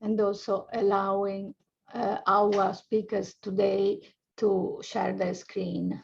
and also allowing our speakers today to share their screen.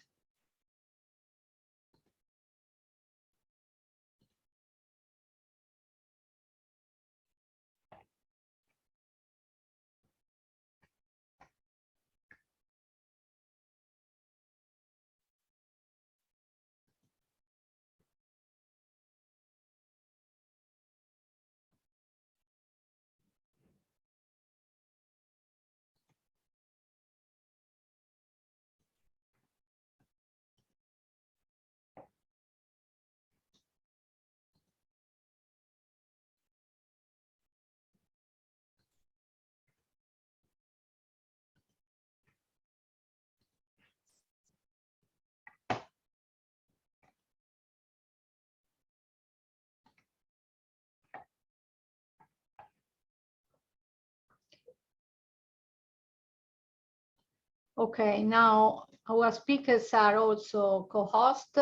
Okay, now our speakers are also co-hosts.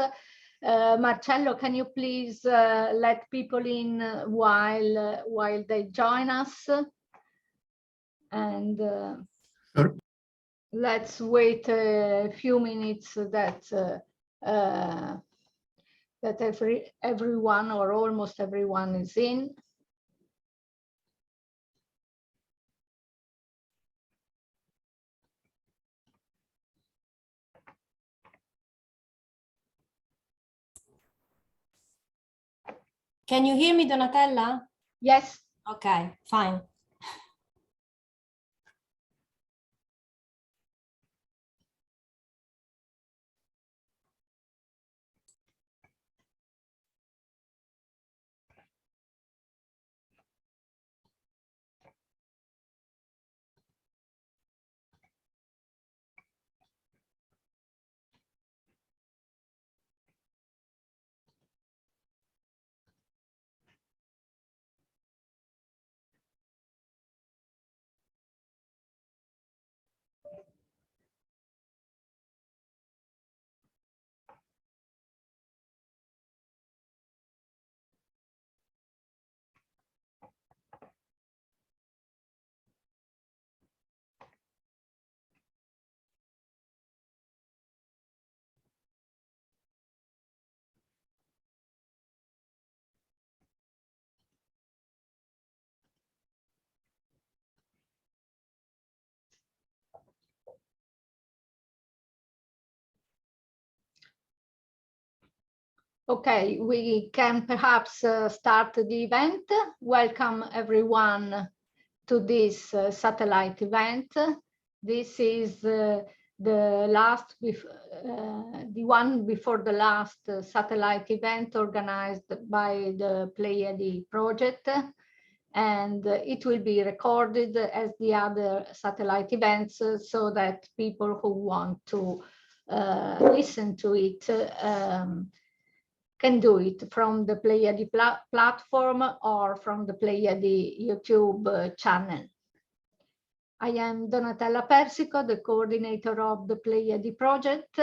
Marcello, can you please let people in while they join us? And sure. Let's wait a few minutes that everyone or almost everyone is in. Can you hear me, Donatella? Yes. Okay, fine. Okay, we can perhaps start the event. Welcome everyone to this satellite event. This is the one before the last satellite event organized by the Pleiade project, and it will be recorded as the other satellite events so that people who want to listen to it can do it from the Pleiade platform or from the Pleiade YouTube channel. I am Donatella Persico, the coordinator of the Pleiade project,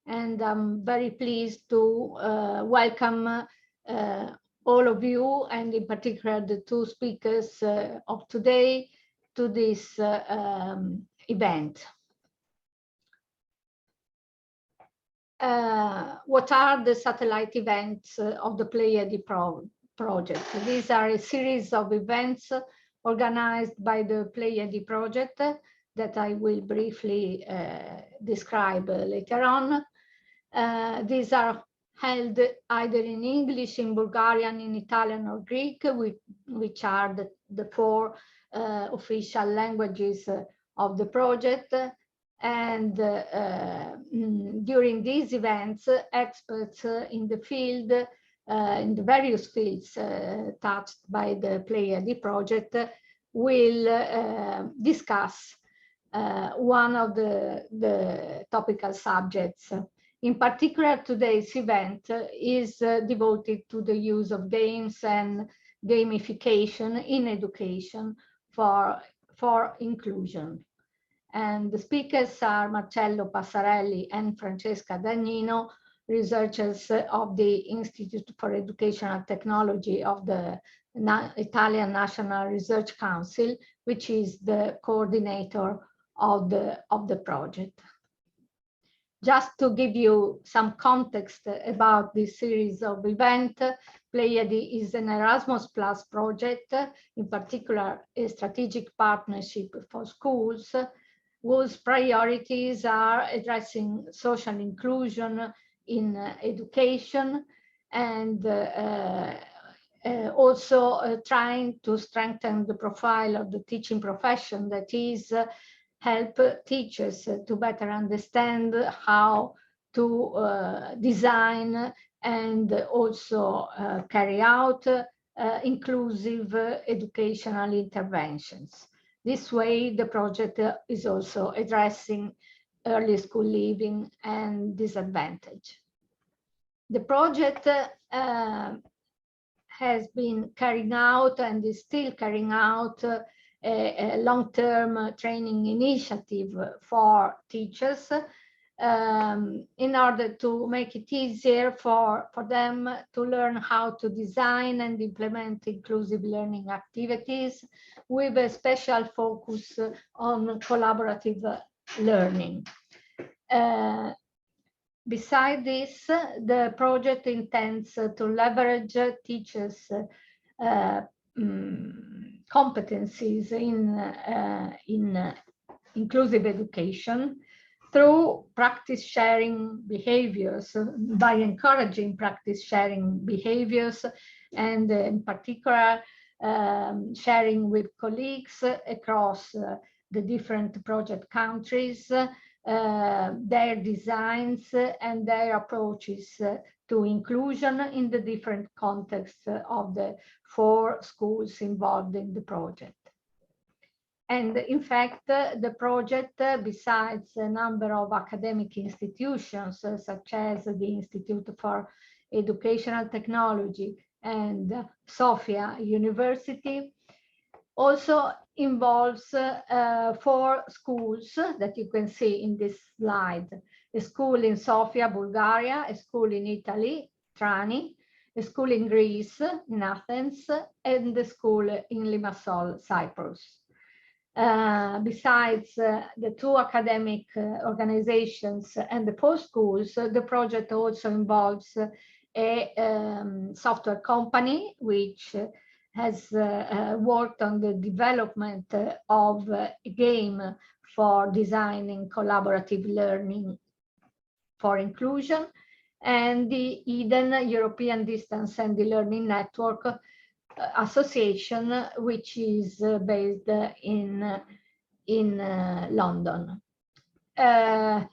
and I'm very pleased to welcome all of you, and in particular the two speakers of today, to this event. What are the satellite events of the Pleiade project? These are a series of events organized by the Pleiade project that I will briefly describe later on. These are held either in English, in Bulgarian, in Italian or Greek, which are the four official languages of the project. And during these events, experts in the field, in the various fields touched by the Pleiade project, will discuss one of the topical subjects. In particular, today's event is devoted to the use of games and gamification in education for inclusion. And the speakers are Marcello Passarelli and Francesca Dagnino, researchers of the Institute for Educational Technology of the Italian National Research Council, which is the coordinator of the project. Just to give you some context about this series of events, Pleiade is an Erasmus Plus project, in particular a strategic partnership for schools, whose priorities are addressing social inclusion in education and also trying to strengthen the profile of the teaching profession, that is, help teachers to better understand how to design and also carry out inclusive educational interventions. This way, the project is also addressing early school leaving and disadvantage. The project has been carrying out and is still carrying out a long-term training initiative for teachers in order to make it easier for them to learn how to design and implement inclusive learning activities with a special focus on collaborative learning. Beside this, the project intends to leverage teachers' competencies in inclusive education through practice sharing behaviors, by encouraging practice sharing behaviors, and in particular sharing with colleagues across the different project countries, their designs and their approaches to inclusion in the different contexts of the 4 schools involved in the project. And in fact, the project, besides a number of academic institutions, such as the Institute for Educational Technology and Sofia University, also involves 4 schools that you can see in this slide. A school in Sofia, Bulgaria, a school in Italy, Trani, a school in Greece, in Athens, and the school in Limassol, Cyprus. Besides the 2 academic organizations and the 4 schools, the project also involves a software company which has worked on the development of a game for designing collaborative learning for inclusion, and the Eden European Distance and E-Learning Network Association, which is based in London. An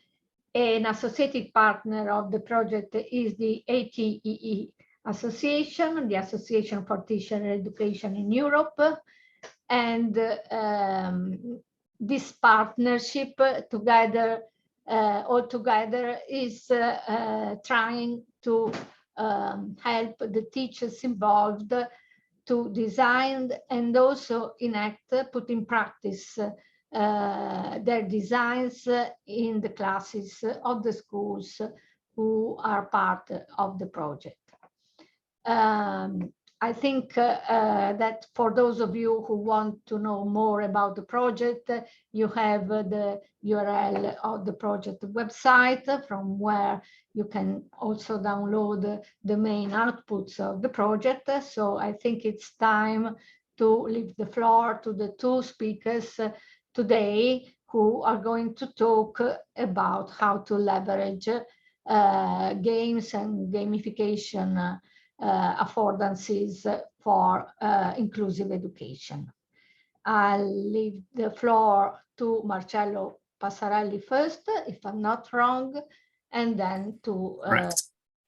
associated partner of the project is the ATEE Association, the Association for Teacher Education in Europe, and this partnership together, altogether, is trying to help the teachers involved to design and also enact, put in practice their designs in the classes of the schools who are part of the project. I think that for those of you who want to know more about the project, you have the URL of the project website, from where you can also download the main outputs of the project. So I think it's time to leave the floor to the 2 speakers today, who are going to talk about how to leverage games and gamification affordances for inclusive education. I'll leave the floor to Marcello Passarelli first, if I'm not wrong, and then to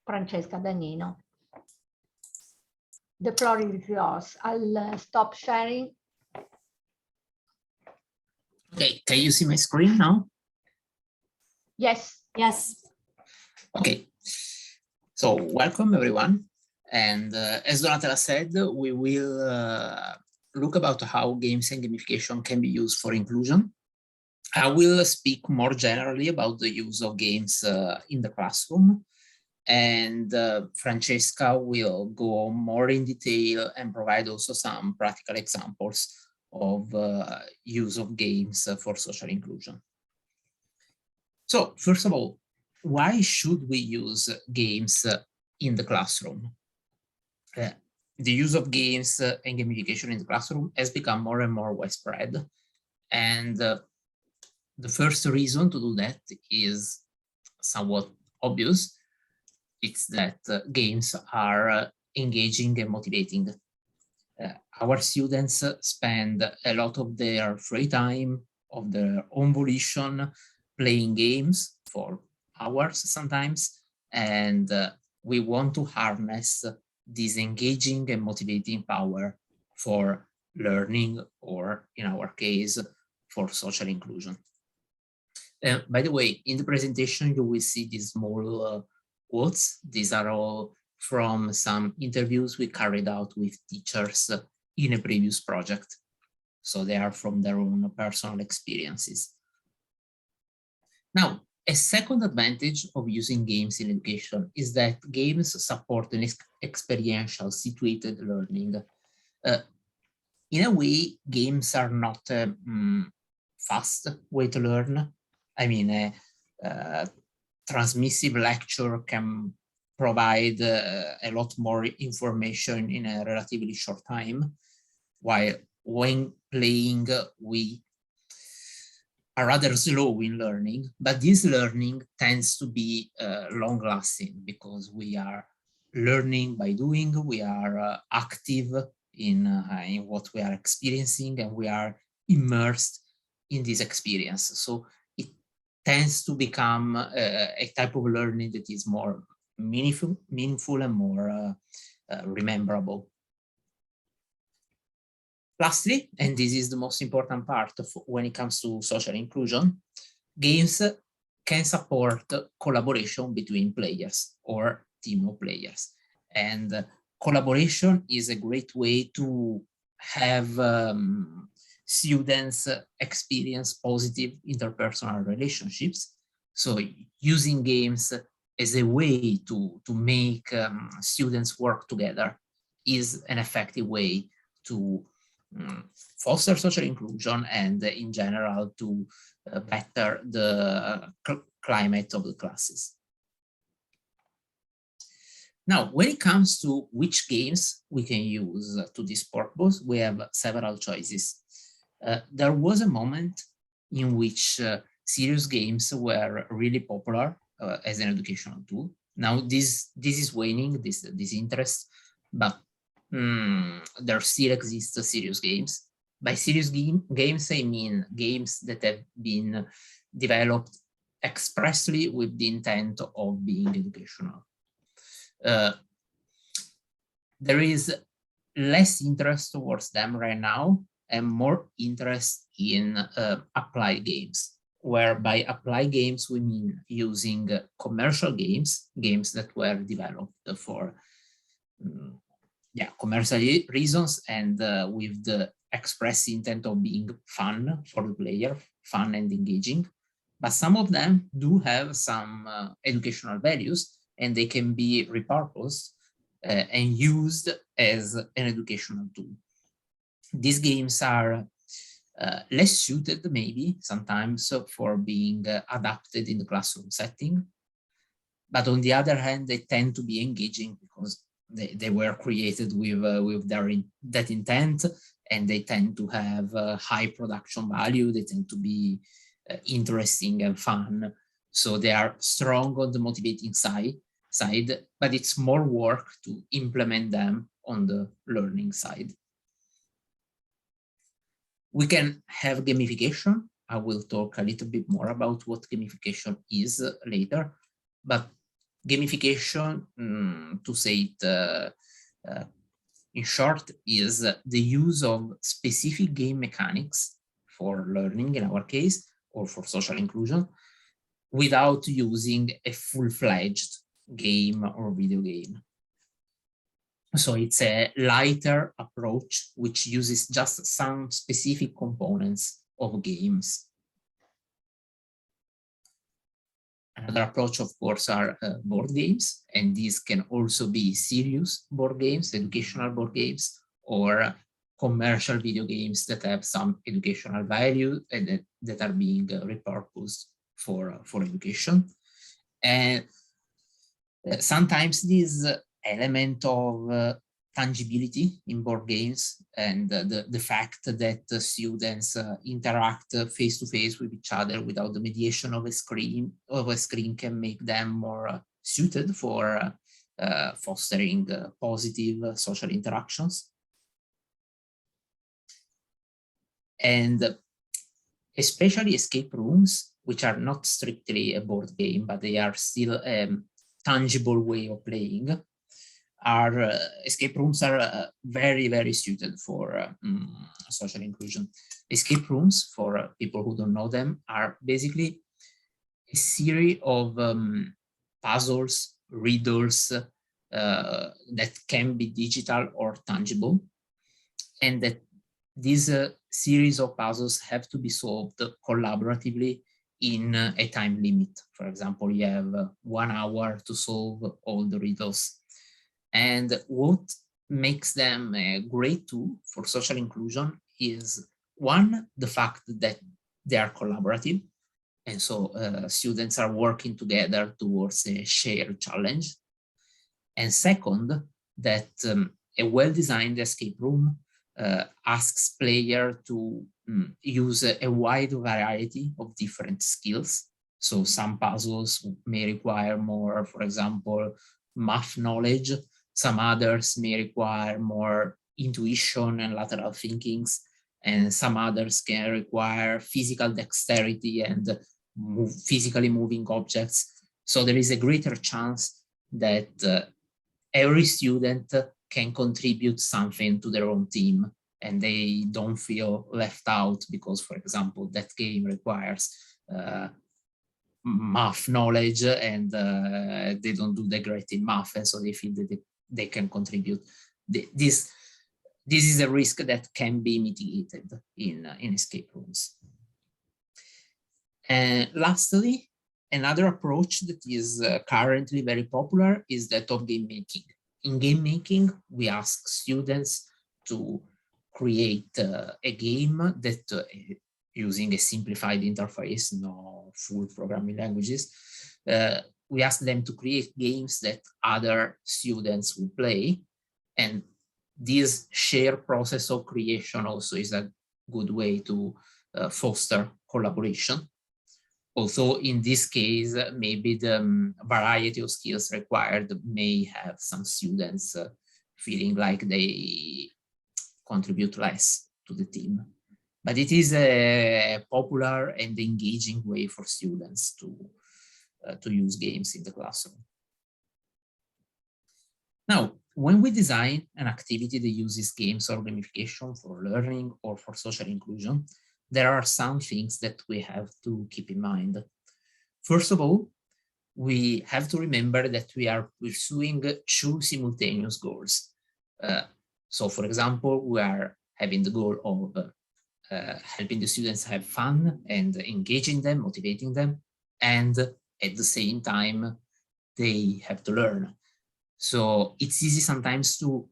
Francesca Dagnino. The floor is yours. I'll stop sharing. Okay, can you see my screen now? Yes. Yes. Okay, so welcome everyone. And as Donatella said, we will look about how games and gamification can be used for inclusion. I will speak more generally about the use of games in the classroom. and Francesca will go more in detail and provide also some practical examples of use of games for social inclusion. So first of all, why should we use games in the classroom? The use of games and gamification in the classroom has become more and more widespread. And the first reason to do that is somewhat obvious. It's that games are engaging and motivating. Our students spend a lot of their free time, of their own volition, playing games for hours sometimes, and we want to harness this engaging and motivating power for learning, or in our case, for social inclusion. By the way, in the presentation, you will see these small quotes. These are all from some interviews we carried out with teachers in a previous project. So they are from their own personal experiences. Now, a second advantage of using games in education is that games support an experiential, situated learning. In a way, games are not a fast way to learn. I mean, a transmissive lecture can provide a lot more information in a relatively short time, while when playing, we are rather slow in learning, but this learning tends to be long-lasting because we are learning by doing, we are active in what we are experiencing, and we are immersed in this experience. So it tends to become a type of learning that is more meaningful and more rememberable. Lastly, and this is the most important part when it comes to social inclusion, games can support collaboration between players or team of players. And collaboration is a great way to have students experience positive interpersonal relationships. So using games as a way to make students work together is an effective way to foster social inclusion and in general to better the climate of the classes. Now, when it comes to which games we can use to this purpose, we have several choices. There was a moment in which serious games were really popular as an educational tool. Now this is waning, this interest, but there still exist serious games. By serious games, I mean games that have been developed expressly with the intent of being educational. There is less interest towards them right now and more interest in applied games, where by applied games we mean using commercial games, games that were developed for commercial reasons and with the express intent of being fun for the player, fun and engaging. But some of them do have some educational values, and they can be repurposed and used as an educational tool. These games are less suited maybe sometimes for being adapted in the classroom setting. But on the other hand, they tend to be engaging because they were created with that intent, and they tend to have high production value. They tend to be interesting and fun. So they are strong on the motivating side, but it's more work to implement them on the learning side. We can have gamification. I will talk a little bit more about what gamification is later, but gamification, to say it in short, is the use of specific game mechanics for learning, in our case, or for social inclusion, without using a full-fledged game or video game. So it's a lighter approach which uses just some specific components of games. Another approach, of course, are board games, and these can also be serious board games, educational board games, or commercial video games that have some educational value and that are being repurposed for education. And sometimes this element of tangibility in board games and the fact that students interact face-to-face with each other without the mediation of a screen can make them more suited for fostering positive social interactions. And especially escape rooms, which are not strictly a board game, but they are still a tangible way of playing. Escape rooms are very, very suited for social inclusion. Escape rooms, for people who don't know them, are basically a series of puzzles, riddles that can be digital or tangible, and that these series of puzzles have to be solved collaboratively in a time limit. For example, you have 1 hour to solve all the riddles. And what makes them a great tool for social inclusion is, one, the fact that they are collaborative. And so students are working together towards a shared challenge. And second, that a well-designed escape room asks players to use a wide variety of different skills. So some puzzles may require more, for example, math knowledge. Some others may require more intuition and lateral thinkings, and some others can require physical dexterity and physically moving objects. So there is a greater chance that every student can contribute something to their own team, and they don't feel left out because, for example, that game requires math knowledge and they don't do the great in math, and so they feel that they can contribute. This is a risk that can be mitigated in escape rooms. And lastly, another approach that is currently very popular is that of game making. In game making, we ask students to create a game that, using a simplified interface, no full programming languages, we ask them to create games that other students will play. And this shared process of creation also is a good way to foster collaboration. Although in this case, maybe the variety of skills required may have some students feeling like they contribute less to the team. But it is a popular and engaging way for students to use games in the classroom. Now, when we design an activity that uses games or gamification for learning or for social inclusion, there are some things that we have to keep in mind. First of all, we have to remember that we are pursuing 2 simultaneous goals. So, for example, we are having the goal of helping the students have fun and engaging them, motivating them, and at the same time, they have to learn. So it's easy sometimes to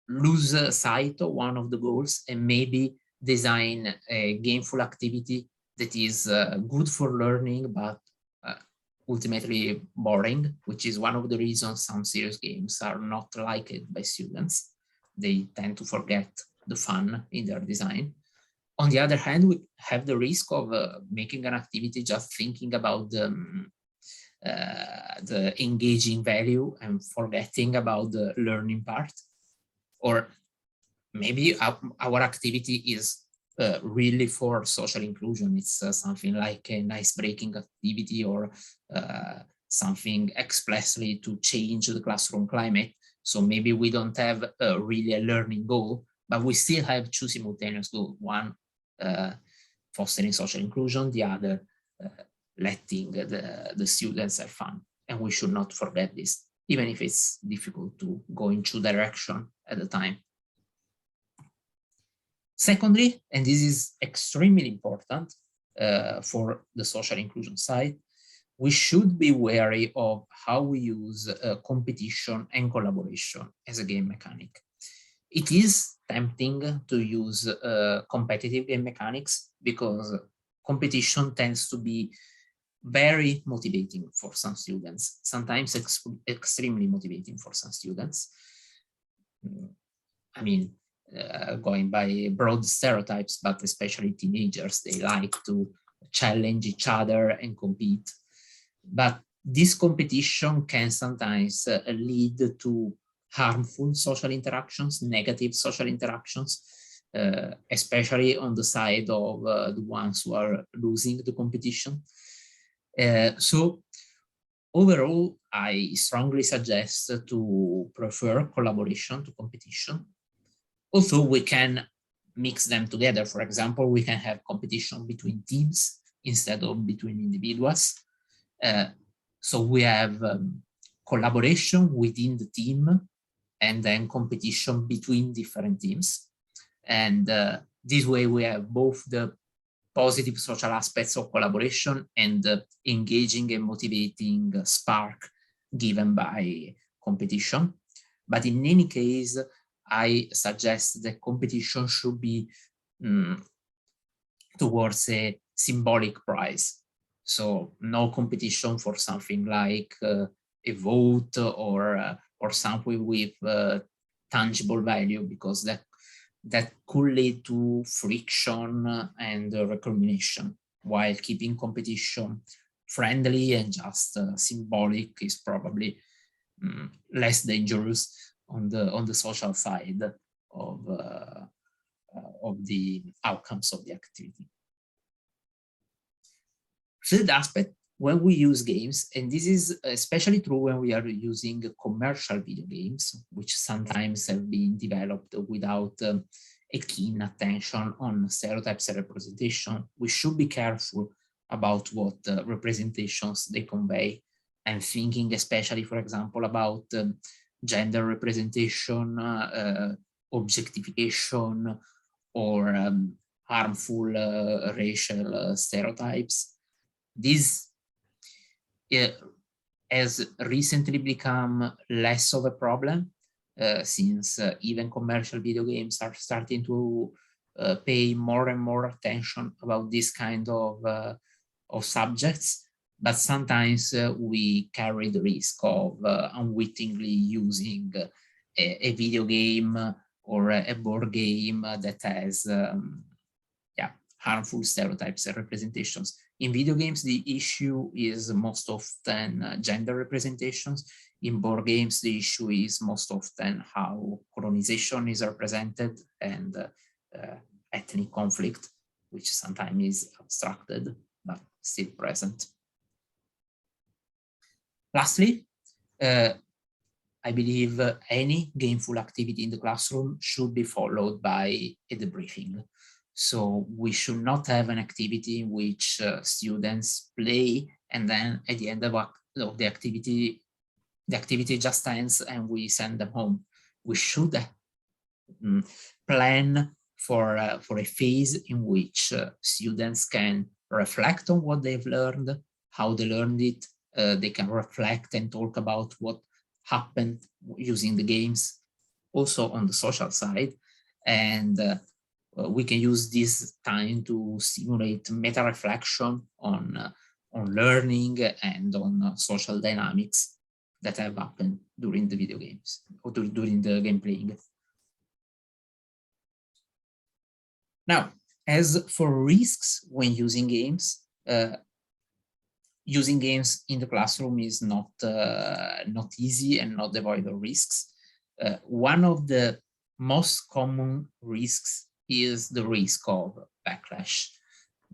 lose sight of one of the goals and maybe design a gameful activity that is good for learning, but ultimately boring, which is one of the reasons some serious games are not liked by students. They tend to forget the fun in their design. On the other hand, we have the risk of making an activity just thinking about the engaging value and forgetting about the learning part. Or maybe our activity is really for social inclusion. It's something like an ice-breaking activity or something expressly to change the classroom climate. So maybe we don't have really a learning goal, but we still have 2 simultaneous goals. One, fostering social inclusion, the other, letting the students have fun. And we should not forget this, even if it's difficult to go in 2 directions at a time. Secondly, and this is extremely important for the social inclusion side, we should be wary of how we use competition and collaboration as a game mechanic. It is tempting to use competitive game mechanics because competition tends to be very motivating for some students, sometimes extremely motivating for some students. I mean, going by broad stereotypes, but especially teenagers, they like to challenge each other and compete. But this competition can sometimes lead to harmful social interactions, negative social interactions, especially on the side of the ones who are losing the competition. So overall, I strongly suggest to prefer collaboration to competition. Also, we can mix them together. For example, we can have competition between teams instead of between individuals. So we have collaboration within the team and then competition between different teams. And this way we have both the positive social aspects of collaboration and the engaging and motivating spark given by competition. But in any case, I suggest that competition should be towards a symbolic prize. So no competition for something like a vote or something with tangible value, because that could lead to friction and recrimination, while keeping competition friendly and just symbolic is probably less dangerous on the social side of the outcomes of the activity. Third aspect, when we use games, and this is especially true when we are using commercial video games, which sometimes have been developed without a keen attention on stereotypes and representation, we should be careful about what representations they convey. I'm thinking especially, for example, about gender representation, objectification, or harmful racial stereotypes. This has recently become less of a problem since even commercial video games are starting to pay more and more attention about this kind of subjects. But sometimes we carry the risk of unwittingly using a video game or a board game that has harmful stereotypes and representations. In video games, the issue is most often gender representations. In board games, the issue is most often how colonization is represented and ethnic conflict, which sometimes is abstracted, but still present. Lastly, I believe any gameful activity in the classroom should be followed by a debriefing. So we should not have an activity in which students play and then at the end of the activity just ends and we send them home. We should plan for a phase in which students can reflect on what they've learned, how they learned it. They can reflect and talk about what happened using the games, also on the social side. And we can use this time to stimulate meta-reflection on learning and on social dynamics that have happened during the video games or during the game playing. Now, as for risks when using games in the classroom is not easy and not devoid of risks. One of the most common risks is the risk of backlash.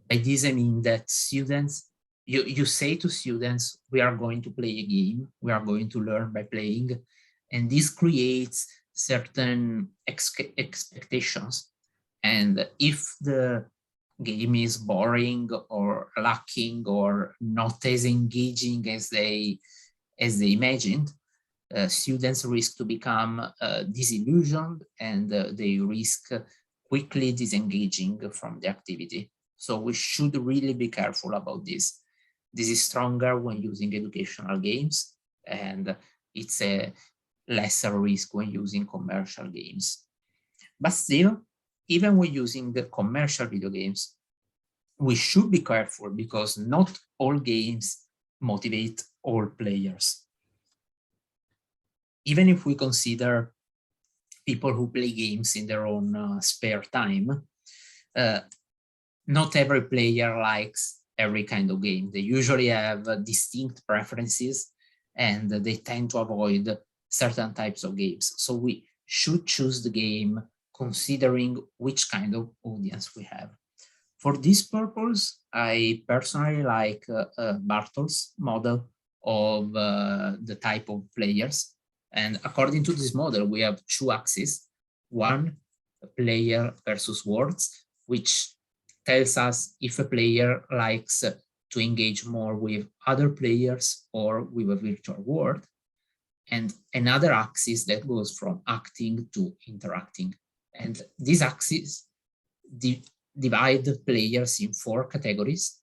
By this I mean that students, you say to students, we are going to play a game, we are going to learn by playing, and this creates certain expectations. And if the game is boring or lacking or not as engaging as they imagined, students risk to become disillusioned and they risk quickly disengaging from the activity. So we should really be careful about this. This is stronger when using educational games, and it's a lesser risk when using commercial games. But still, even when using the commercial video games, we should be careful because not all games motivate all players. Even if we consider people who play games in their own spare time, not every player likes every kind of game. They usually have distinct preferences and they tend to avoid certain types of games. So we should choose the game considering which kind of audience we have. For this purpose, I personally like Bartol's model of the type of players. And according to this model, we have two axes. One, player versus words, which tells us if a player likes to engage more with other players or with a virtual world. And another axis that goes from acting to interacting. And these axes divide players in 4 categories,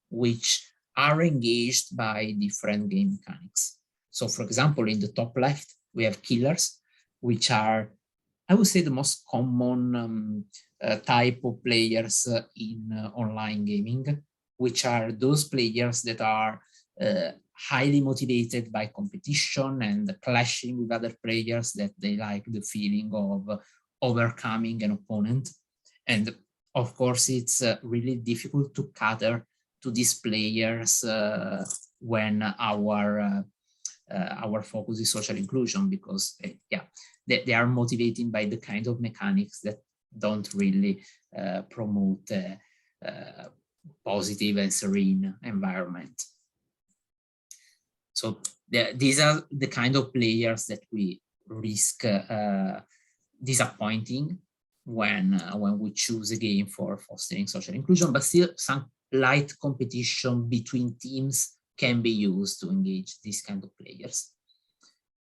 which are engaged by different game mechanics. So for example, in the top left, we have killers, which are, I would say, the most common type of players in online gaming, which are those players that are highly motivated by competition and clashing with other players, that they like the feeling of overcoming an opponent. And of course, it's really difficult to cater to these players when our focus is social inclusion, because they are motivated by the kind of mechanics that don't really promote a positive and serene environment. So these are the kind of players that we risk disappointing when we choose a game for fostering social inclusion, but still some light competition between teams can be used to engage these kind of players.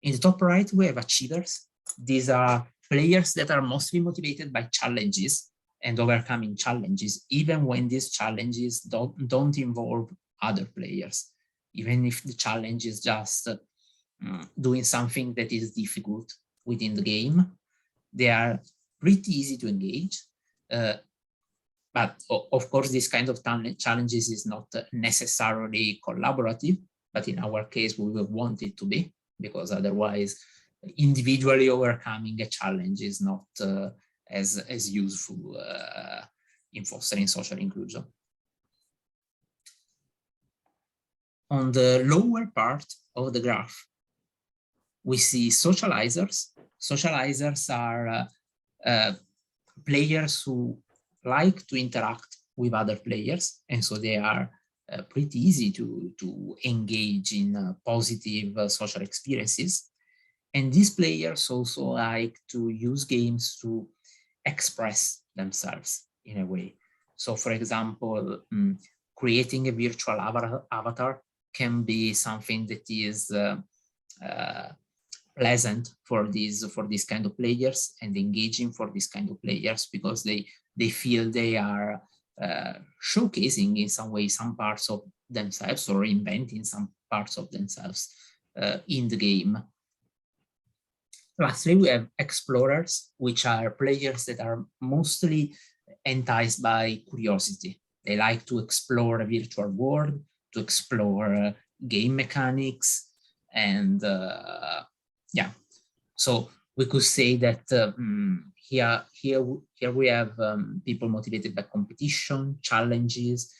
In the top right, we have achievers. These are players that are mostly motivated by challenges and overcoming challenges, even when these challenges don't involve other players. Even if the challenge is just doing something that is difficult within the game, they are pretty easy to engage. But of course, this kind of challenges is not necessarily collaborative, but in our case, we will want it to be, because otherwise individually overcoming a challenge is not as useful in fostering social inclusion. On the lower part of the graph, we see socializers. Socializers are players who like to interact with other players, and so they are pretty easy to engage in positive social experiences. And these players also like to use games to express themselves in a way. So for example, creating a virtual avatar can be something that is pleasant for these kind of players and engaging for these kind of players, because they feel they are showcasing in some way some parts of themselves or inventing some parts of themselves in the game. Lastly, we have explorers, which are players that are mostly enticed by curiosity. They like to explore a virtual world, to explore game mechanics, and so we could say that here we have people motivated by competition, challenges,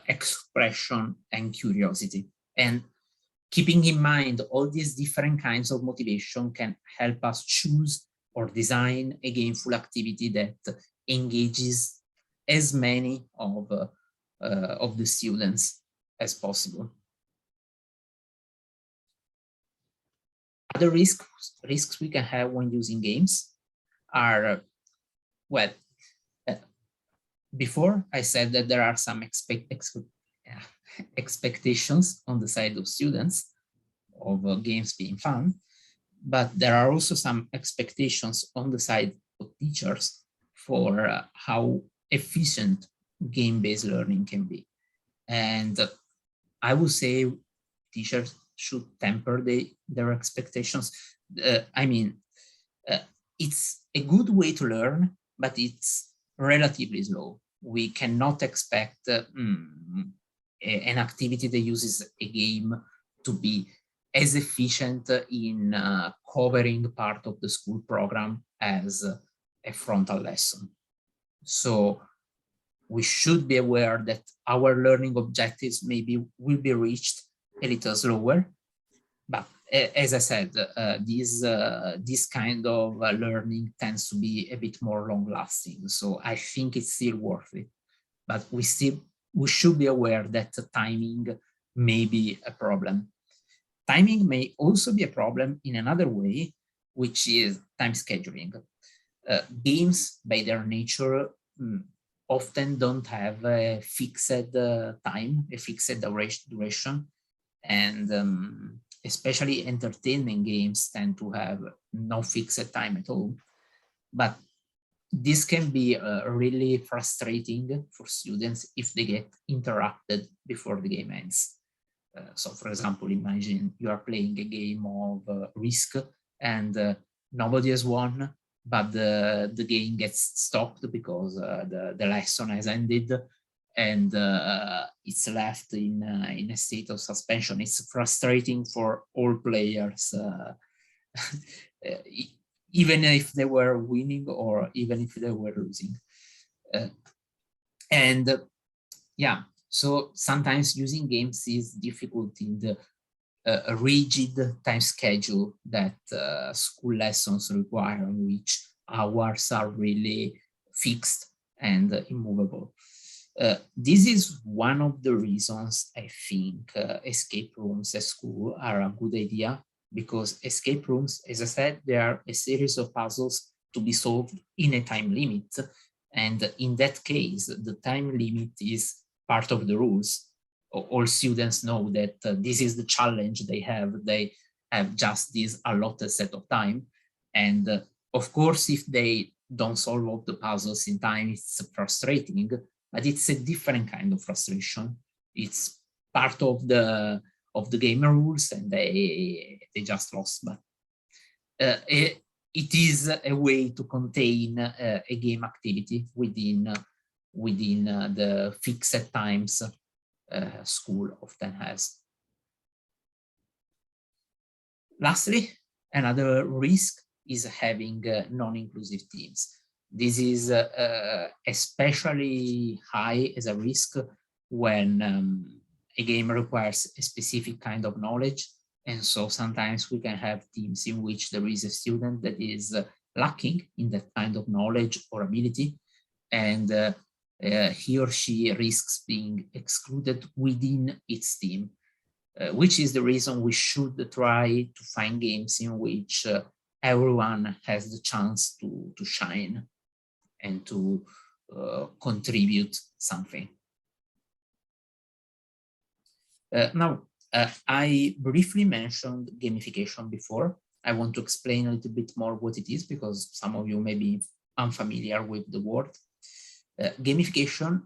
expression, and curiosity. And keeping in mind all these different kinds of motivation can help us choose or design a gameful activity that engages as many of the students as possible. Other risks we can have when using games are, well, before I said that there are some expectations on the side of students of games being fun, but there are also some expectations on the side of teachers for how efficient game-based learning can be. And I would say teachers should temper their expectations. I mean, it's a good way to learn, but it's relatively slow. We cannot expect an activity that uses a game to be as efficient in covering part of the school program as a frontal lesson. So we should be aware that our learning objectives maybe will be reached a little slower. But as I said, this kind of learning tends to be a bit more long-lasting. So I think it's still worth it. But we should be aware that timing may be a problem. Timing may also be a problem in another way, which is time scheduling. Games, by their nature, often don't have a fixed time, a fixed duration, and especially entertaining games tend to have no fixed time at all. But this can be really frustrating for students if they get interrupted before the game ends. So for example, imagine you are playing a game of Risk and nobody has won, but the game gets stopped because the lesson has ended and it's left in a state of suspension. It's frustrating for all players, even if they were winning or even if they were losing. Yeah, so sometimes using games is difficult in the a rigid time schedule that school lessons require, in which hours are really fixed and immovable. This is one of the reasons I think escape rooms at school are a good idea, because escape rooms, as I said, they are a series of puzzles to be solved in a time limit. And in that case, the time limit is part of the rules. All students know that this is the challenge they have. They have just this allotted set of time. And of course, if they don't solve all the puzzles in time, it's frustrating, but it's a different kind of frustration. It's part of the game rules and they just lost. But it is a way to contain a game activity within the fixed times school often has. Lastly, another risk is having non-inclusive teams. This is especially high as a risk when a game requires a specific kind of knowledge. And so sometimes we can have teams in which there is a student that is lacking in that kind of knowledge or ability, and he or she risks being excluded within its team, which is the reason we should try to find games in which everyone has the chance to shine and to contribute something. Now, I briefly mentioned gamification before. I want to explain a little bit more what it is, because some of you may be unfamiliar with the word. Gamification,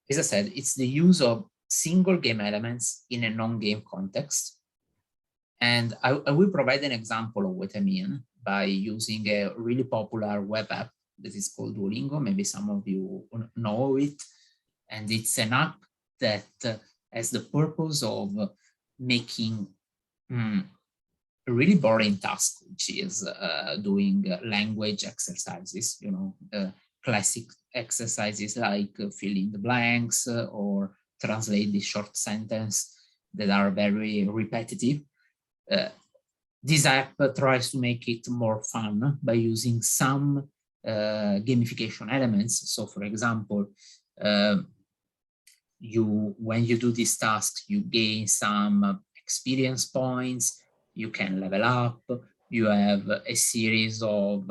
as I said, it's the use of single game elements in a non-game context. And I will provide an example of what I mean by using a really popular web app that is called Duolingo. Maybe some of you know it. And it's an app that has the purpose of making a really boring task, which is doing language exercises, you know, classic exercises like fill in the blanks or translate the short sentence that are very repetitive. This app tries to make it more fun by using some gamification elements. So for example, when you do these tasks, you gain some experience points, you can level up, you have a series of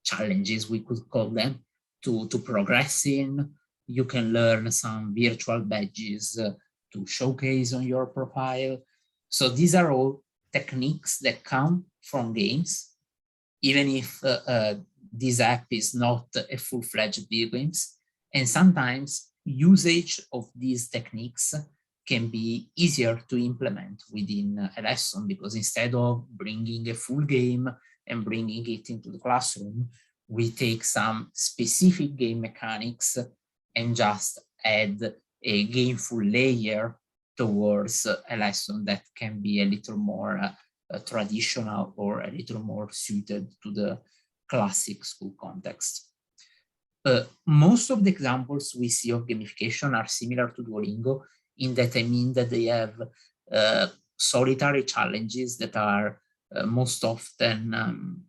challenges, we could call them, to progress in. You can learn some virtual badges to showcase on your profile. So these are all techniques that come from games, even if this app is not a full-fledged video games. And sometimes usage of these techniques can be easier to implement within a lesson, because instead of bringing a full game and bringing it into the classroom, we take some specific game mechanics and just add a gameful layer towards a lesson that can be a little more traditional or a little more suited to the classic school context. Most of the examples we see of gamification are similar to Duolingo, in that I mean that they have solitary challenges that are most often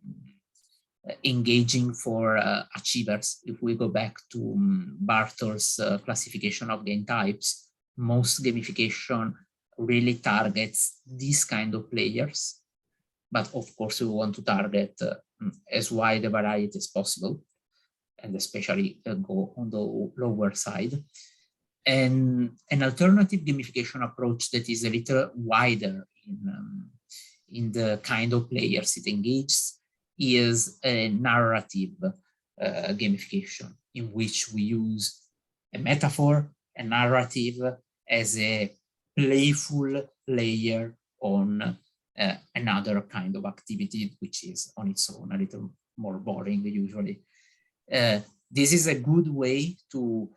engaging for achievers. If we go back to Bartol's classification of game types, most gamification really targets these kind of players. But of course, we want to target as wide a variety as possible, and especially go on the lower side. And an alternative gamification approach that is a little wider in the kind of players it engages is a narrative gamification, in which we use a metaphor, a narrative, as a playful layer on another kind of activity, which is on its own a little more boring usually. This is a good way to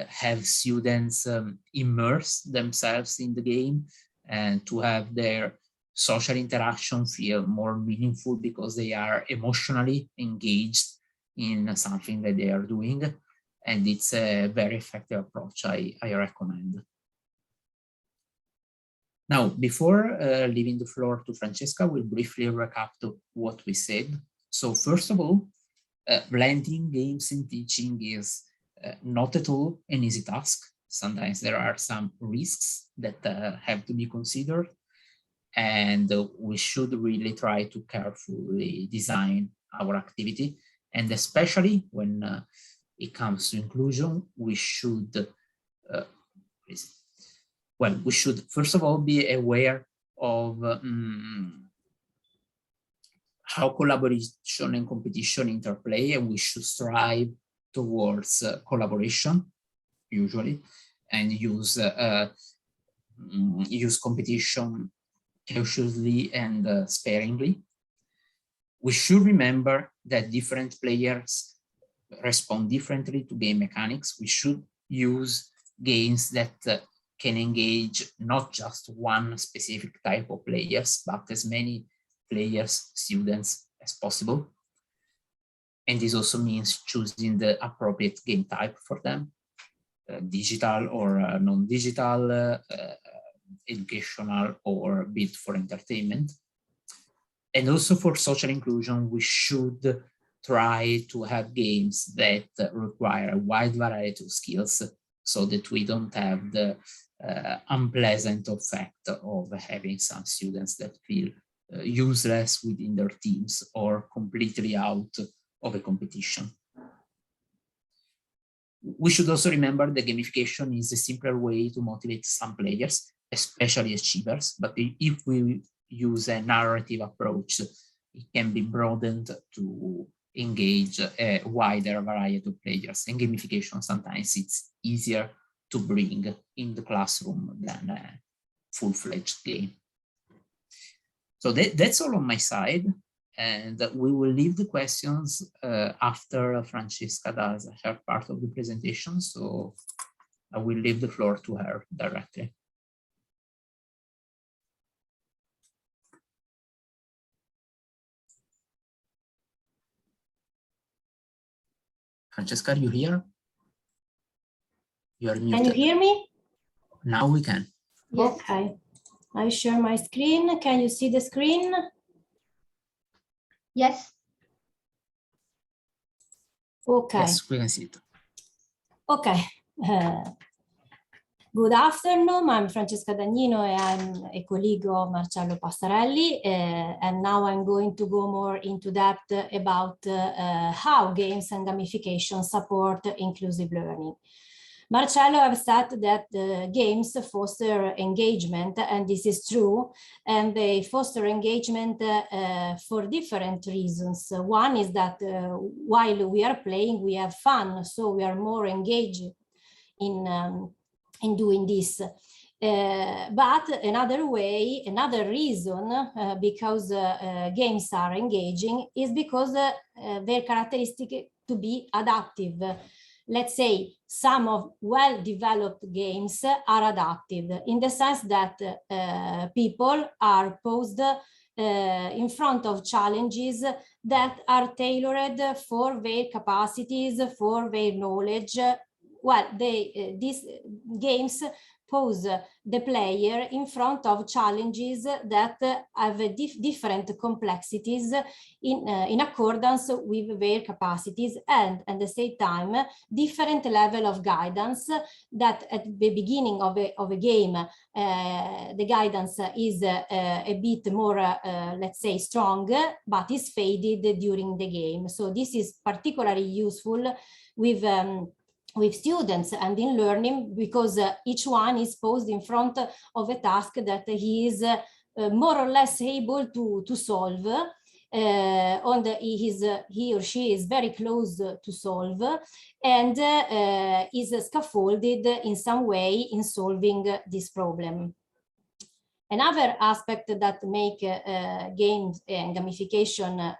have students immerse themselves in the game and to have their social interaction feel more meaningful, because they are emotionally engaged in something that they are doing. And it's a very effective approach I recommend. Now, before leaving the floor to Francesca, we'll briefly recap to what we said. So first of all, blending games in teaching is not at all an easy task. Sometimes there are some risks that have to be considered, and we should really try to carefully design our activity. And especially when it comes to inclusion, we should, we should first of all be aware of how collaboration and competition interplay, and we should strive towards collaboration usually, and use competition cautiously and sparingly. We should remember that different players respond differently to game mechanics. We should use games that can engage not just one specific type of players, but as many players, students as possible. And this also means choosing the appropriate game type for them, digital or non-digital, educational or built for entertainment. And also for social inclusion, we should try to have games that require a wide variety of skills, so that we don't have the unpleasant effect of having some students that feel useless within their teams or completely out of a competition. We should also remember that gamification is a simpler way to motivate some players, especially achievers, but if we use a narrative approach, it can be broadened to engage a wider variety of players. And gamification, sometimes it's easier to bring in the classroom than a full-fledged game. So that's all on my side, and we will leave the questions after Francesca does her part of the presentation. So I will leave the floor to her directly. Francesca, are you here? You are muted. Can you hear me? Now we can. Yes. Okay. I share my screen. Can you see the screen? Yes. Okay. Yes, we can see it. Okay. Good afternoon. I'm Francesca Dagnino and I'm a colleague of Marcello Passarelli. And now I'm going to go more into depth about how games and gamification support inclusive learning. Marcello has said that games foster engagement, and this is true, and they foster engagement for different reasons. One is that while we are playing, we have fun, so we are more engaged in doing this. But another way, another reason because games are engaging is because their characteristic to be adaptive. Let's say some of well-developed games are adaptive in the sense that people are posed in front of challenges that are tailored for their capacities, for their knowledge. Well, these games pose the player in front of challenges that have different complexities in accordance with their capacities, and at the same time different level of guidance that at the beginning of a game the guidance is a bit more let's say strong, but is faded during the game. So this is particularly useful with students and in learning, because each one is posed in front of a task that he is more or less able to solve, he or she is very close to solve, and is scaffolded in some way in solving this problem. Another aspect that make games and gamification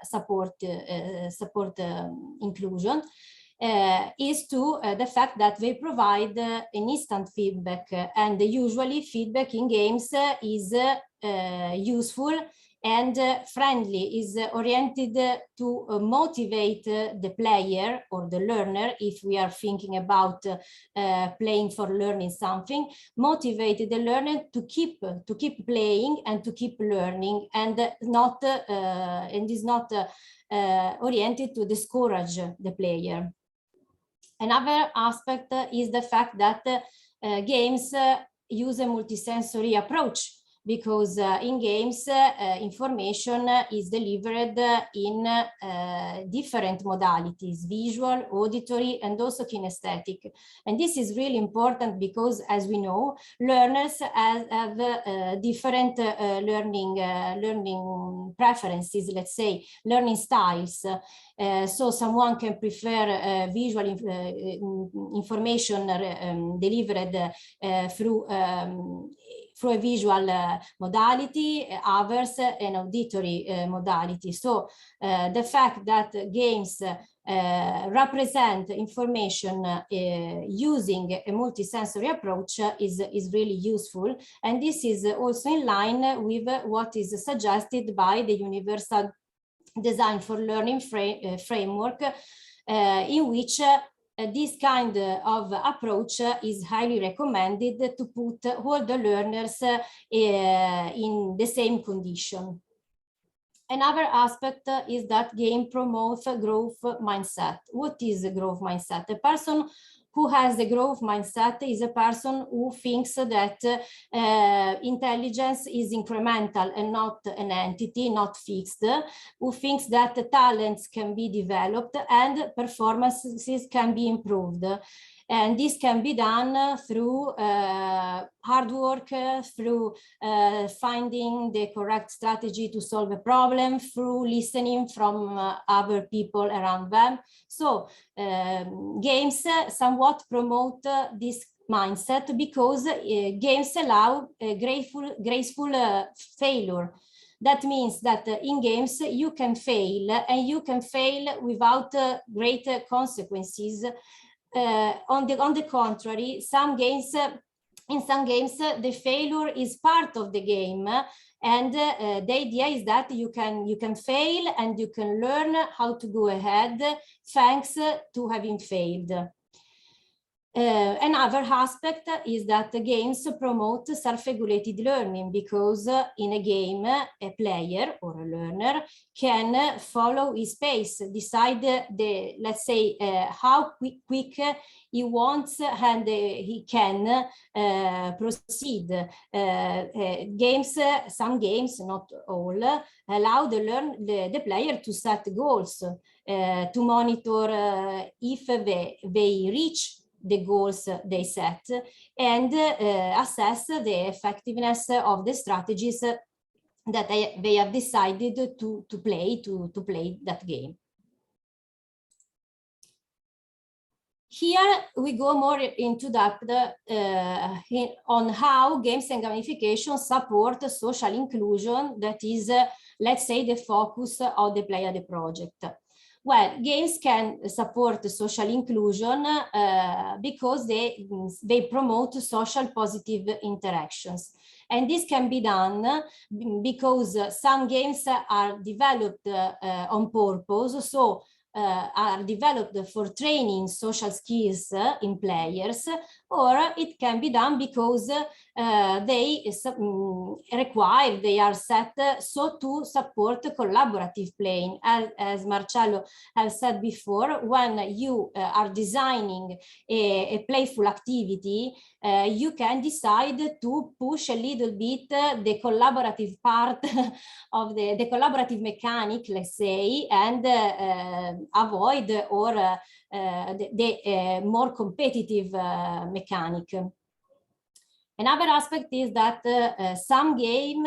support inclusion is to the fact that they provide an instant feedback, and usually feedback in games is useful and friendly, is oriented to motivate the player or the learner. If we are thinking about playing for learning something, motivate the learner to keep playing and to keep learning, and not and is not oriented to discourage the player. Another aspect is the fact that games use a multisensory approach, because in games information is delivered in different modalities: visual, auditory, and also kinesthetic. And this is really important because, as we know, learners have different learning preferences, let's say, learning styles. So someone can prefer visual information delivered through a visual modality, others an auditory modality. So the fact that games represent information using a multisensory approach is really useful, and this is also in line with what is suggested by the Universal Design for Learning framework, in which this kind of approach is highly recommended to put all the learners in the same condition. Another aspect is that game promotes a growth mindset. What is a growth mindset? A person who has a growth mindset is a person who thinks that intelligence is incremental and not an entity, not fixed, who thinks that talents can be developed and performances can be improved. And this can be done through hard work, through finding the correct strategy to solve a problem, through listening from other people around them. So games somewhat promote this mindset, because games allow graceful failure. That means that in games you can fail, and you can fail without great consequences. On the contrary, in some games the failure is part of the game, and the idea is that you can fail and you can learn how to go ahead thanks to having failed. Another aspect is that the games promote self-regulated learning, because in a game, a player or a learner can follow his pace, decide let's say, how quick he wants and he can proceed. Some games, not all, allow the player to set goals, to monitor if they reach the goals they set, and assess the effectiveness of the strategies that they have decided to play that game. Here we go more into depth on how games and gamification support social inclusion. That is, let's say, the focus of the Pleiade project. Well, games can support social inclusion because they promote social positive interactions. And this can be done because some games are developed on purpose, so are developed for training social skills in players, or it can be done because they are set so to support collaborative playing. As Marcello has said before, when you are designing a playful activity, you can decide to push a little bit the collaborative part of the collaborative mechanic, let's say, and avoid or the more competitive mechanic. Another aspect is that some game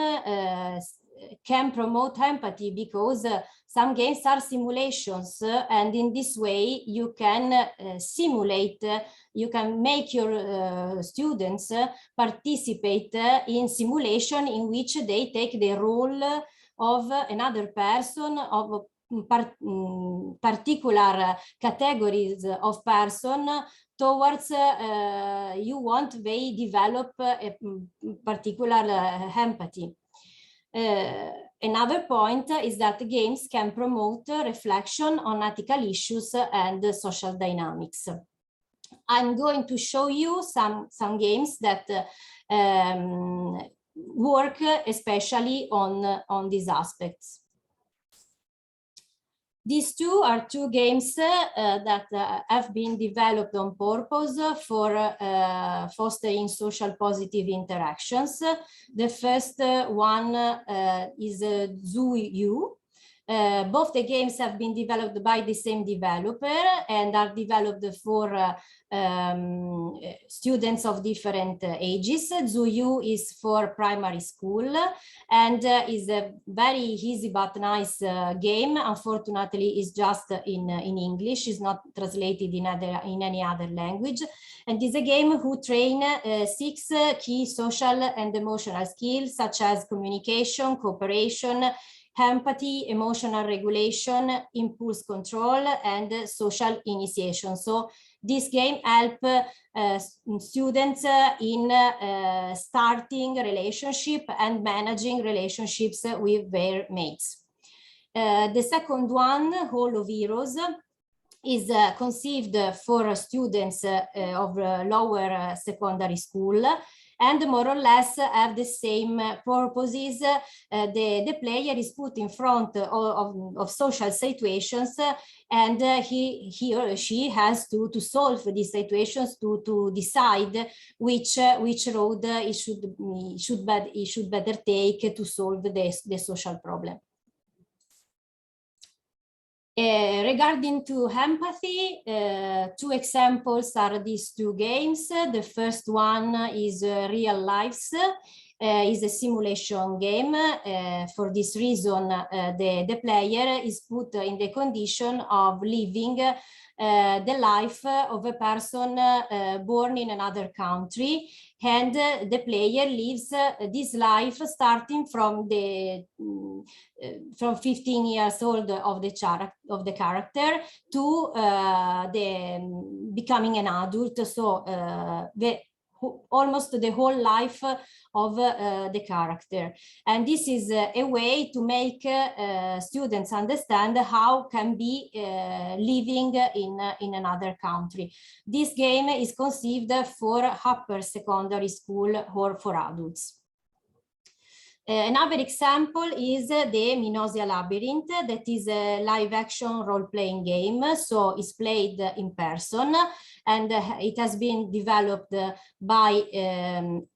can promote empathy because some games are simulations, and in this way you can simulate, you can make your students participate in simulation in which they take the role of another person, of particular categories of person towards you want they develop a particular empathy. Another point is that games can promote reflection on ethical issues and social dynamics. I'm going to show you some games that work especially on these aspects. These two are two games that have been developed on purpose for fostering social positive interactions. The first one is Zoo You. Both the games have been developed by the same developer and are developed for students of different ages. Zoo You is for primary school and is a very easy but nice game. Unfortunately, it's just in English. It's not translated in any other language. And is a game who train 6 key social and emotional skills such as communication, cooperation, empathy, emotional regulation, impulse control, and social initiation. So this game helps students in starting relationship and managing relationships with their mates. The second one, Hall of Heroes, is conceived for students of lower secondary school, and more or less have the same purposes. The player is put in front of social situations, and he or she has to solve these situations, to decide which road he should better take to solve the social problem. Regarding to empathy, 2 examples are these 2 games. The first one is Real Lives, is a simulation game. For this reason, the player is put in the condition of living the life of a person born in another country, and the player lives this life starting from 15 years old of the character to becoming an adult. So almost the whole life of the character. And this is a way to make students understand how can be living in another country. This game is conceived for upper secondary school or for adults. Another example is the Minosia Labyrinth, that is a live action role-playing game. So it's played in person, and it has been developed by in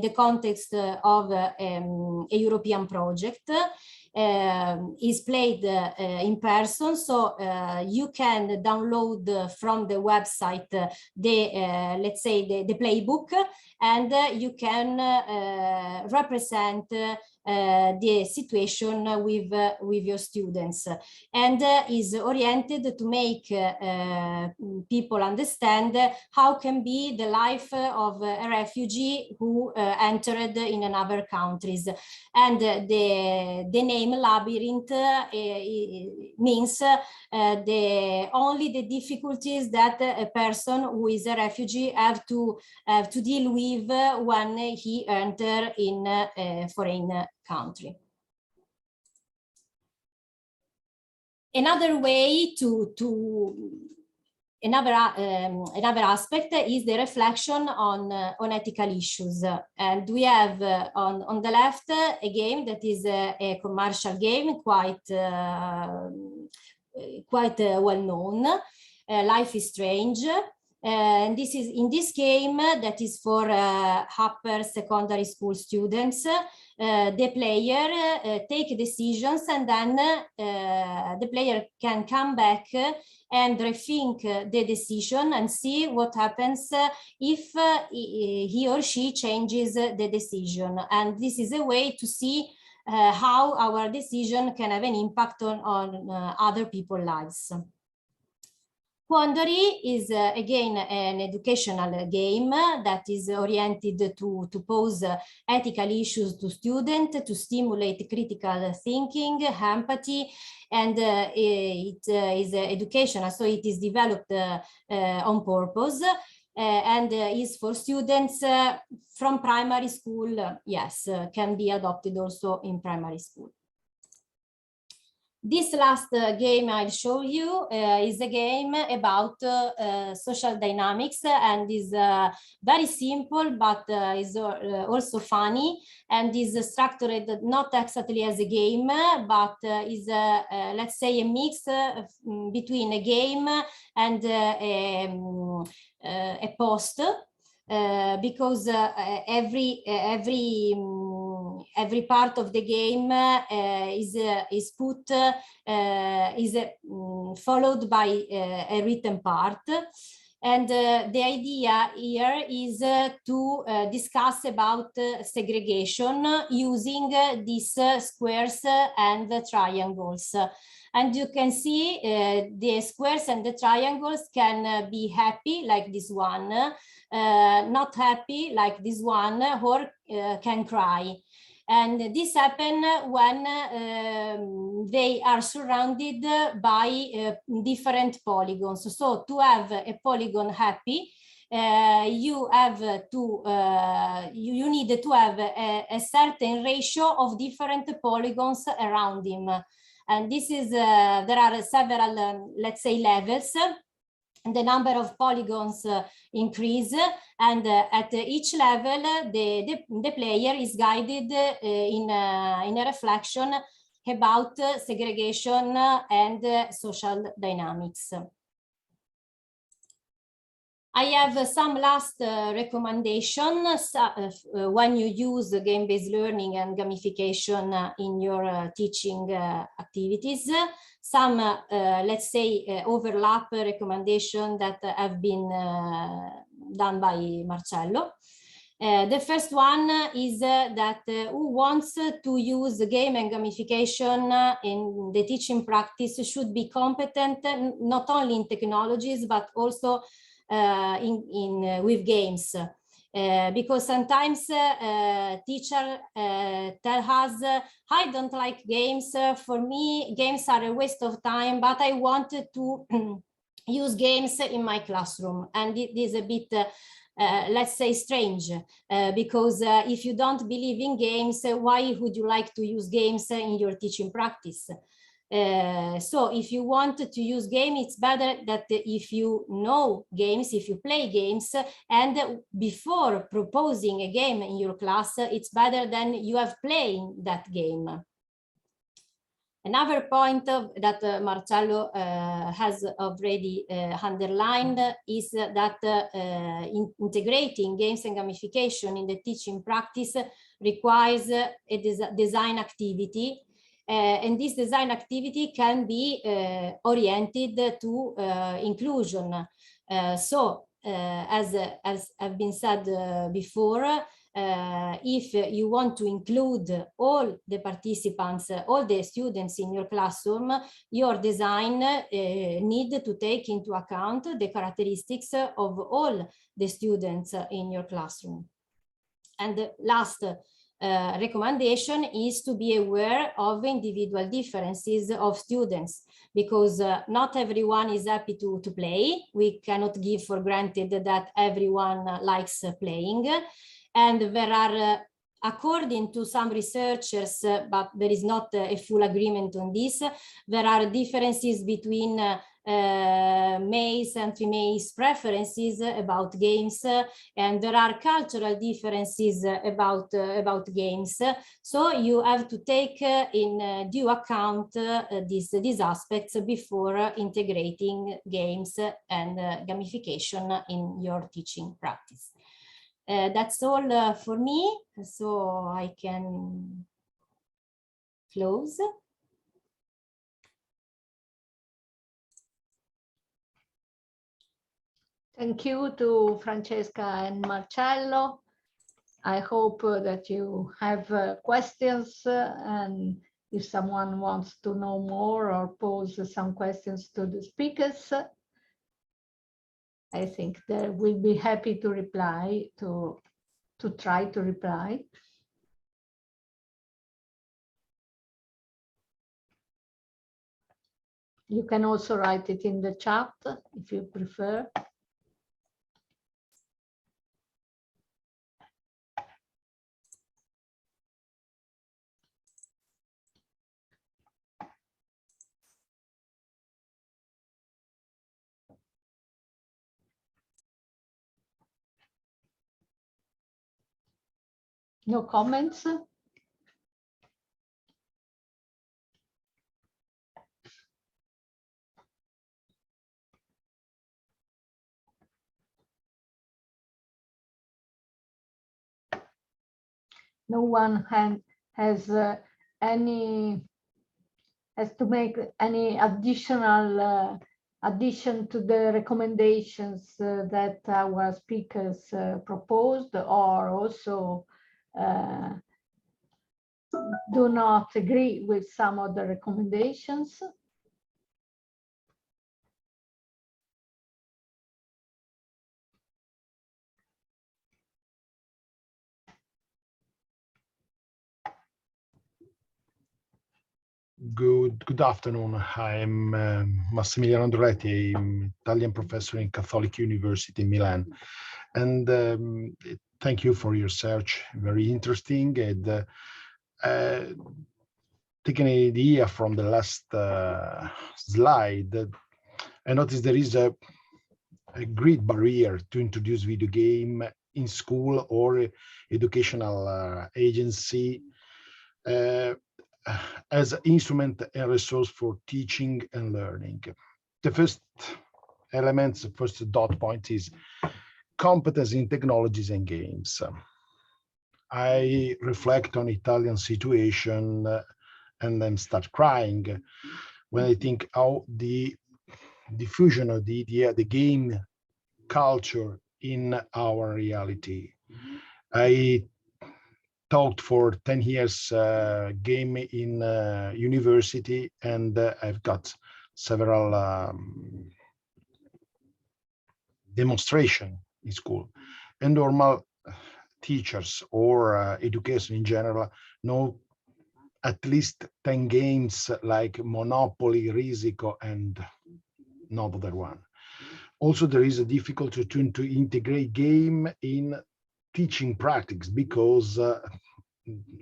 the context of a European project. Is played in person, so you can download from the website let's say the playbook, and you can represent the situation with your students, and is oriented to make people understand how can be the life of a refugee who entered in another countries. And the name labyrinth means only the difficulties that a person who is a refugee have to deal with when he enter in a foreign country. Another way another aspect is the reflection on ethical issues, and we have on the left a game that is a commercial game, quite well known. Life is Strange. And this is in this game that is for upper secondary school students. The player take decisions, and then the player can come back and rethink the decision and see what happens if he or she changes the decision. And this is a way to see how our decision can have an impact on other people's lives. Quandary is again an educational game that is oriented to pose ethical issues to students, to stimulate critical thinking, empathy, and it is educational, so it is developed on purpose and is for students from primary school. Yes, can be adopted also in primary school. This last game I'll show you is a game about social dynamics, and is very simple, but is also funny, and is structured not exactly as a game, but is let's say a mix between a game and a post, because every part of the game is followed by a written part. And the idea here is to discuss about segregation using these squares and the triangles. And you can see the squares and the triangles can be happy like this one, not happy like this one, or can cry. And this happens when they are surrounded by different polygons. So to have a polygon happy, you have to you need to have a certain ratio of different polygons around him. And this is there are several let's say levels. And the number of polygons increase, and at each level the player is guided in a reflection about segregation and social dynamics. I have some last recommendations when you use game-based learning and gamification in your teaching activities. Some, let's say, overlap recommendation that have been done by Marcello. The first one is that who wants to use game and gamification in the teaching practice should be competent not only in technologies but also with games. Because sometimes teachers tell us, I don't like games, for me games are a waste of time, but I wanted to use games in my classroom. And it is a bit, let's say, strange, because if you don't believe in games, why would you like to use games in your teaching practice? So if you want to use game, it's better that if you know games, if you play games, and before proposing a game in your class, it's better than you have playing that game. Another point that Marcello has already underlined is that integrating games and gamification in the teaching practice requires a design activity. And this design activity can be oriented to inclusion. So, as have been said before, if you want to include all the participants, all the students in your classroom, your design need to take into account the characteristics of all the students in your classroom. And the last recommendation is to be aware of individual differences of students, because not everyone is happy to play. We cannot give for granted that everyone likes playing. And there are, according to some researchers, but there is not a full agreement on this, there are differences between males and females preferences about games, and there are cultural differences about games. So you have to take in due account these aspects before integrating games and gamification in your teaching practice. That's all for me, so I can close. Thank you to Francesca and Marcello. I hope that you have questions, and if someone wants to know more or pose some questions to the speakers, I think they will be happy to reply, to try to reply. You can also write it in the chat if you prefer. No comments? No one has to make any additional addition to the recommendations that our speakers proposed, or also do not agree with some of the recommendations. Good afternoon. I'm Massimiliano Andretti. I'm Italian professor in Catholic University in Milan. And thank you for your research. Very interesting. And taking an idea from the last slide, I noticed there is a great barrier to introduce video game in school or educational agency as an instrument and resource for teaching and learning. The first elements, the first dot point is competence in technologies and games. I reflect on Italian situation and then start crying when I think how the diffusion of the idea, the game culture in our reality. I taught for 10 years game in university, and I've got several demonstration in school. And normal teachers or educators in general know at least 10 games like Monopoly, Risico, and no other one. Also, there is a difficulty to integrate game in teaching practice, because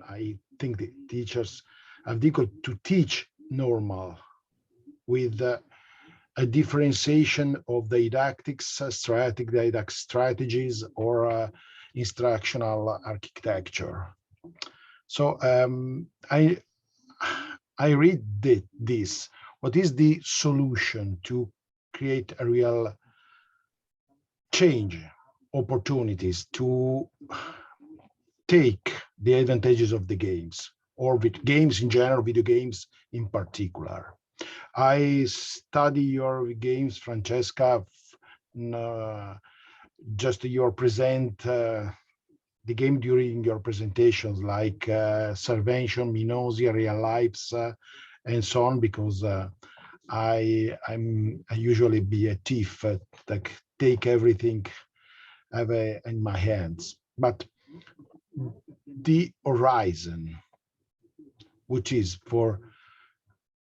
I think the teachers have difficult to teach normal with a differentiation of didactics, didactic strategies, or instructional architecture. So I read this. What is the solution to create a real change, opportunities to take the advantages of the games, or with games in general, video games in particular? I study your games, Francesca, just your present the game during your presentations, like Servention, Minosia, Real Lives, and so on, because I usually be a thief, like take everything I have in my hands. But the horizon, which is for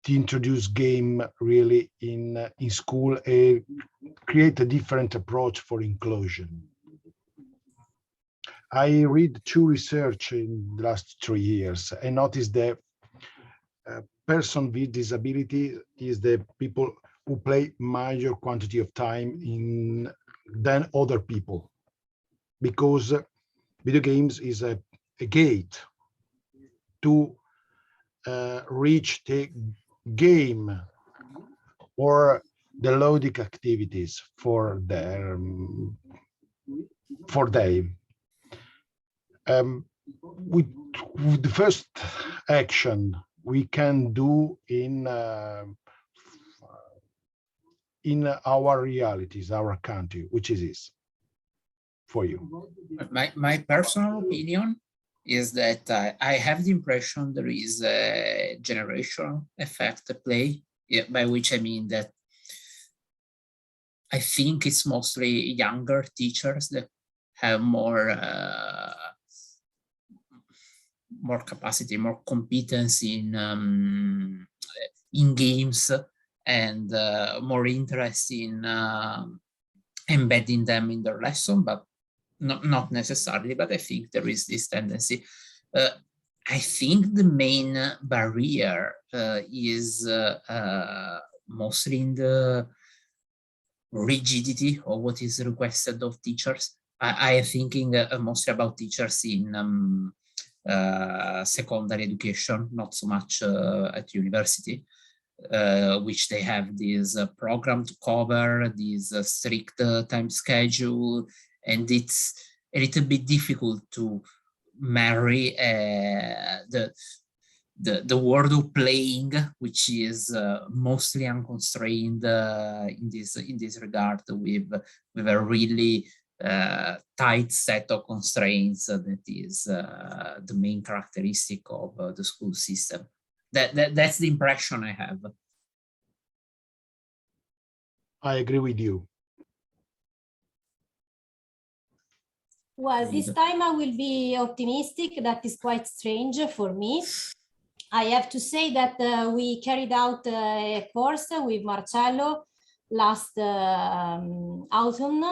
to introduce game really in school, create a different approach for inclusion. I read 2 research in the last 3 years and noticed that person with disability is the people who play major quantity of time than other people, because video games is a gate to reach the game or the logic activities for them. With the first action we can do in our realities, our country, which is this for you? My personal opinion is that I have the impression there is a generational effect at play, by which I mean that I think it's mostly younger teachers that have more capacity, more competence in games, and more interest in embedding them in their lesson, but not necessarily, but I think there is this tendency. I think the main barrier is mostly in the rigidity of what is requested of teachers. I am thinking mostly about teachers in secondary education, not so much at university, which they have this program to cover, this strict time schedule, and it's a little bit difficult to marry the world of playing, which is mostly unconstrained in this regard, with a really tight set of constraints that is the main characteristic of the school system. That's the impression I have. I agree with you. Well, this time I will be optimistic. That is quite strange for me. I have to say that we carried out a course with Marcello last autumn,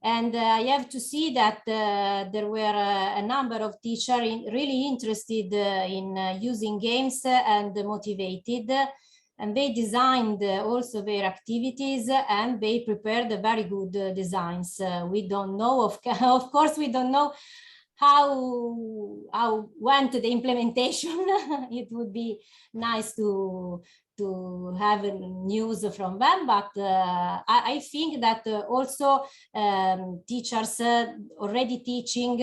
and I have to see that there were a number of teachers really interested in using games and motivated, and they designed also their activities, and they prepared very good designs. We don't know, of course, we don't know how went the implementation. It would be nice to have news from them, but I think that also teachers already teaching,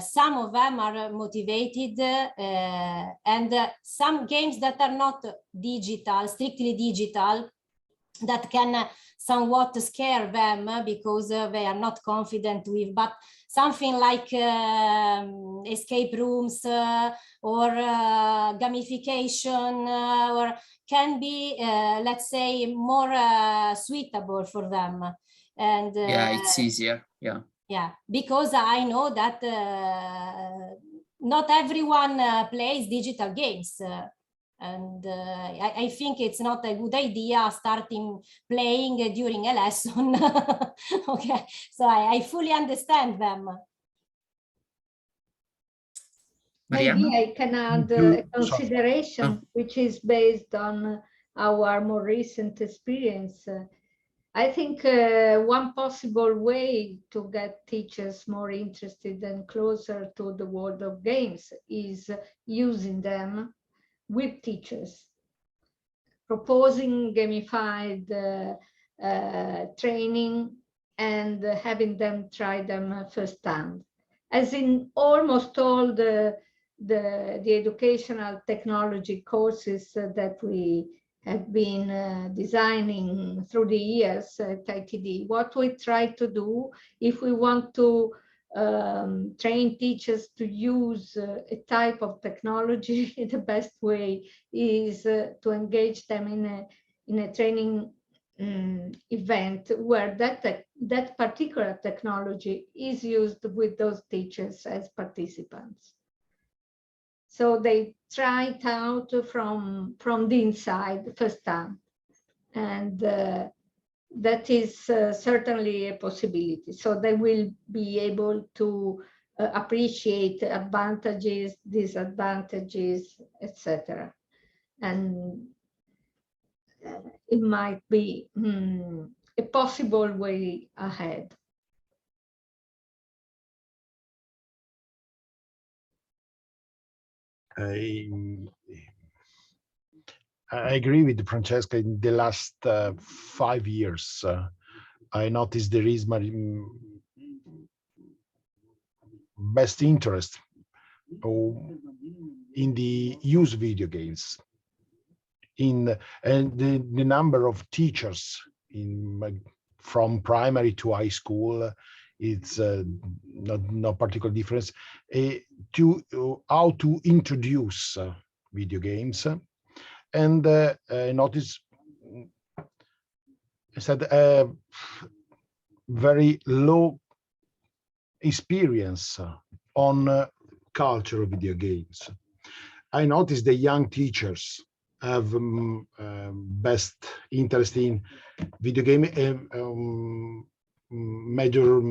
some of them are motivated, and some games that are not digital, strictly digital, that can somewhat scare them because they are not confident with, but something like escape rooms or gamification or can be, let's say, more suitable for them. And yeah, it's easier. Yeah, because I know that not everyone plays digital games. And I think it's not a good idea starting playing during a lesson. Okay, so I fully understand them. Maybe I can add a consideration which is based on our more recent experience. I think one possible way to get teachers more interested and closer to the world of games is using them with teachers, proposing gamified training and having them try them firsthand. As in almost all the educational technology courses that we have been designing through the years at ITD, what we try to do, if we want to train teachers to use a type of technology, the best way is to engage them in a training event where that particular technology is used with those teachers as participants. So they try it out from the inside first time, and that is certainly a possibility. So they will be able to appreciate advantages, disadvantages, etc. And it might be a possible way ahead. I agree with Francesca. In the last 5 years, I noticed there is my best interest in the use of video games, and the number of teachers from primary to high school, it's no particular difference, to how to introduce video games. And I noticed very low experience on culture of video games. I noticed the young teachers have best interest in video game, major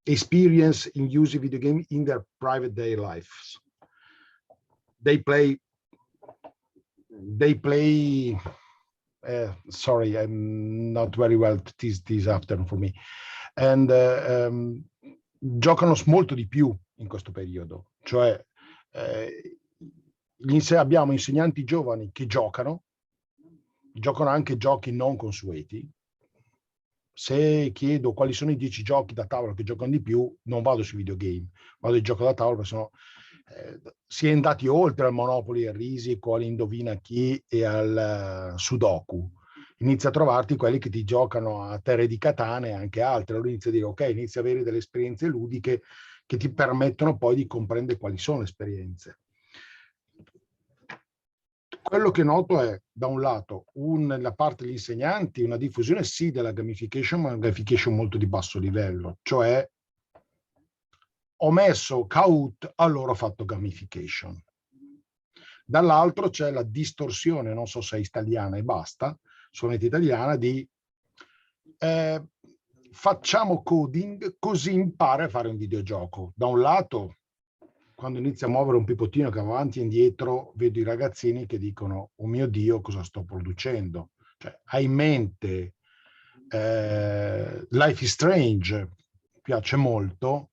experience in using video game in their private day lives. They play. Sorry, I'm not very well this afternoon for me. And giocano molto di più in questo periodo, cioè abbiamo insegnanti giovani che giocano anche giochi non consueti. Se chiedo quali sono i 10 giochi da tavola che giocano di più, non vado sui videogame, vado ai giochi da tavola, perché sono si è andati oltre al Monopoli, al Risico, all'Indovina chi e al Sudoku. Inizia a trovarti quelli che ti giocano a Terre di Catane e anche altre. Allora inizia a dire, ok, inizia a avere delle esperienze ludiche che ti permettono poi di comprendere quali sono le esperienze. Quello che noto è, da un lato, da parte degli insegnanti, una diffusione sì della gamification, ma una gamification molto di basso livello, cioè ho messo Kahoot, allora ho fatto gamification. Dall'altro c'è la distorsione, non so se è italiana e basta, solamente italiana, di facciamo coding così impara a fare un videogioco. Da un lato, quando inizia a muovere un pipotino che va avanti e indietro, vedo i ragazzini che dicono, oh mio Dio, cosa sto producendo? Cioè, hai in mente Life is Strange, piace molto,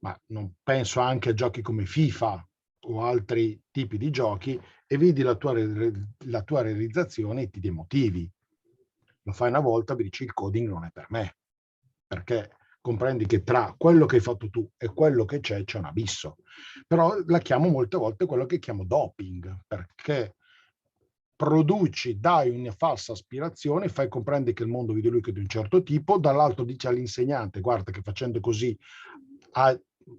ma non penso anche a giochi come FIFA o altri tipi di giochi, e vedi la tua realizzazione e ti demotivi. Lo fai una volta, vi dici il coding non è per me, perché comprendi che tra quello che hai fatto tu e quello che c'è un abisso. Però la chiamo molte volte quello che chiamo doping, perché produci, dai una falsa aspirazione, fai comprendere che il mondo videoludico è di un certo tipo, dall'altro dice all'insegnante, guarda che facendo così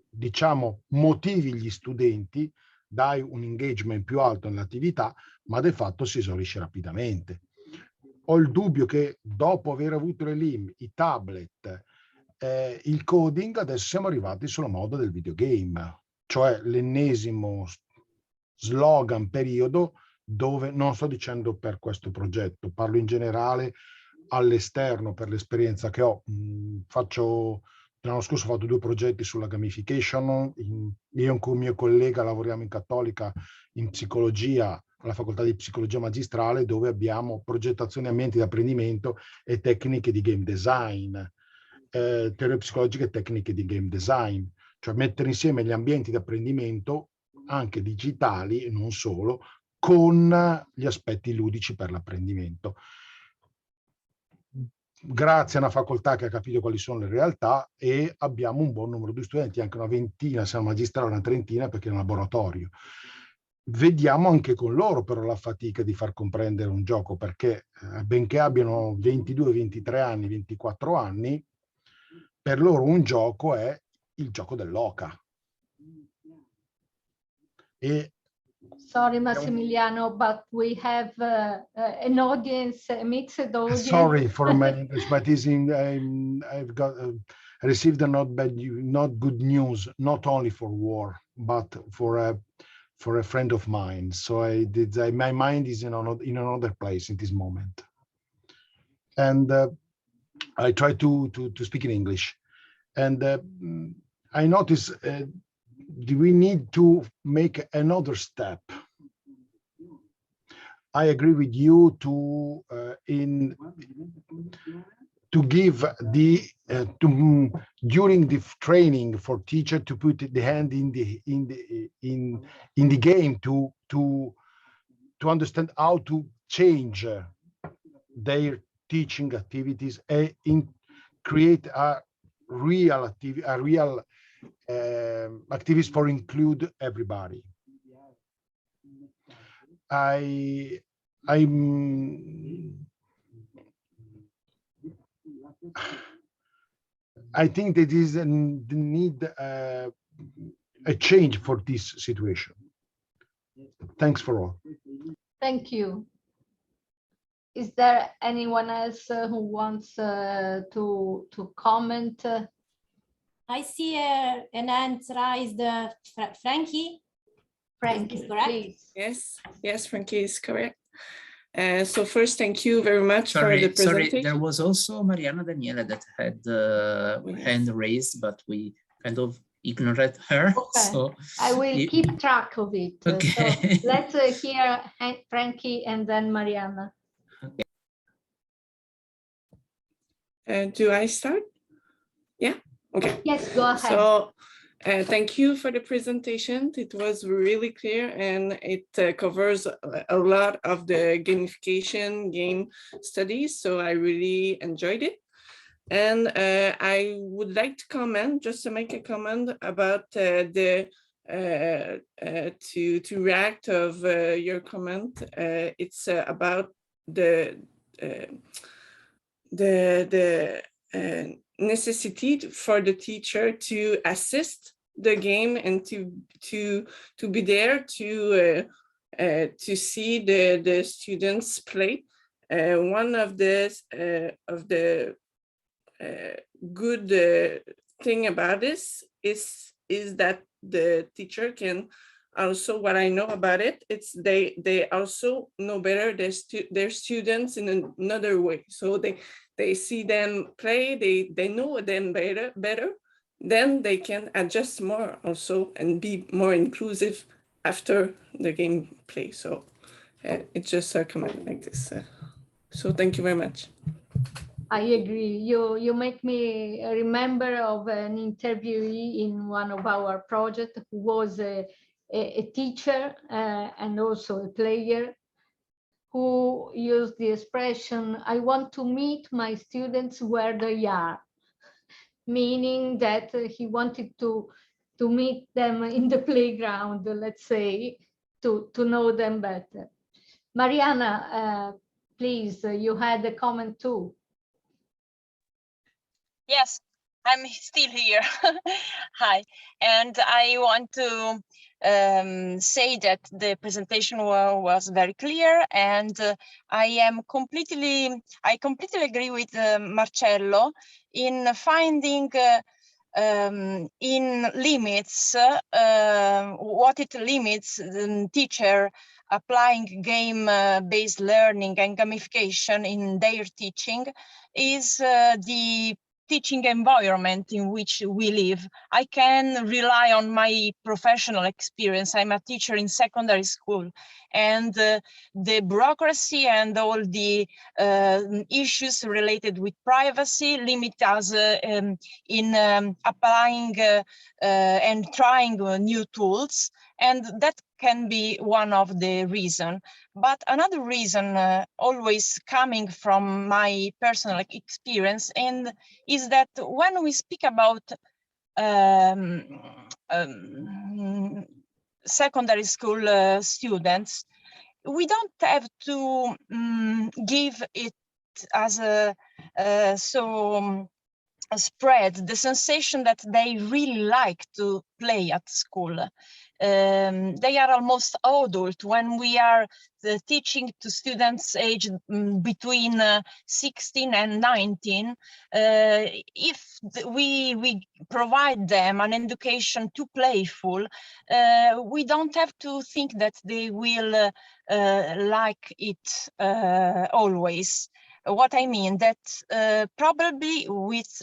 diciamo motivi gli studenti, dai un engagement più alto nell'attività, ma di fatto si esaurisce rapidamente. Ho il dubbio che dopo aver avuto le LIM, i tablet, il coding, adesso siamo arrivati sulla moda del videogame, cioè l'ennesimo slogan periodo, dove non sto dicendo per questo progetto, parlo in generale all'esterno per l'esperienza che ho. L'anno scorso ho fatto 2 progetti sulla gamification, io con un mio collega lavoriamo in Cattolica in psicologia, alla facoltà di psicologia magistrale, dove abbiamo progettazione ambienti di apprendimento e tecniche di game design, teorie psicologiche e tecniche di game design, cioè mettere insieme gli ambienti di apprendimento, anche digitali e non solo, con gli aspetti ludici per l'apprendimento. Grazie a una facoltà che ha capito quali sono le realtà, e abbiamo un buon numero di studenti, anche una ventina, se non magistrale una trentina, perché è un laboratorio. Vediamo anche con loro però la fatica di far comprendere un gioco, perché benché abbiano 22, 23 anni, 24 anni, per loro un gioco è il gioco dell'oca. Sorry, Massimiliano, but we have an audience, a mixed audience. Sorry for my English, but I've got received not good news, not only for war, but for a friend of mine. So my mind is in another place at this moment, and I try to speak in English, and I notice we need to make another step. I agree with you to give the during the training for teacher to put the hand in the game to understand how to change their teaching activities and create a real activities for include everybody. I think that is the need a change for this situation. Thanks for all. Thank you. Is there anyone else who wants to comment? I see an hand raised. Frankie? Frankie, is correct? please. Yes, Frankie is correct. So first, thank you very much for the presentation. Sorry, there was also Mariana Daniela that had hand raised, but we kind of ignored her. Okay. So I will keep track of it. Okay. So let's hear Frankie and then Mariana. Okay. Do I start? Yeah, okay. Yes, go ahead. So thank you for the presentation. It was really clear and it covers a lot of the gamification game studies. So I really enjoyed it. And I would like to comment, just to make a comment about to react of your comment. It's about the necessity for the teacher to assist the game and to be there to see the students play. One of the good thing about this is that the teacher can also, what I know about it, it's they also know better their students in another way. So they see them play, they know them better, then they can adjust more also and be more inclusive after the game play. So it's just a comment like this. So thank you very much. I agree. You make me remember of an interviewee in one of our projects who was a teacher and also a player, who used the expression, I want to meet my students where they are, meaning that he wanted to meet them in the playground, let's say, to know them better. Mariana, please, you had a comment too. Yes, I'm still here. Hi, and I want to say that the presentation was very clear, and I completely agree with Marcello in finding in limits what it limits the teacher applying game-based learning and gamification in their teaching is the teaching environment in which we live. I can rely on my professional experience. I'm a teacher in secondary school, and the bureaucracy and all the issues related with privacy limit us in applying and trying new tools, and that can be one of the reasons. But another reason, always coming from my personal experience, and is that when we speak about secondary school students, we don't have to give it as a spread the sensation that they really like to play at school. They are almost adult when we are teaching to students aged between 16 and 19. If we provide them an education too playful, we don't have to think that they will like it always. What I mean that probably with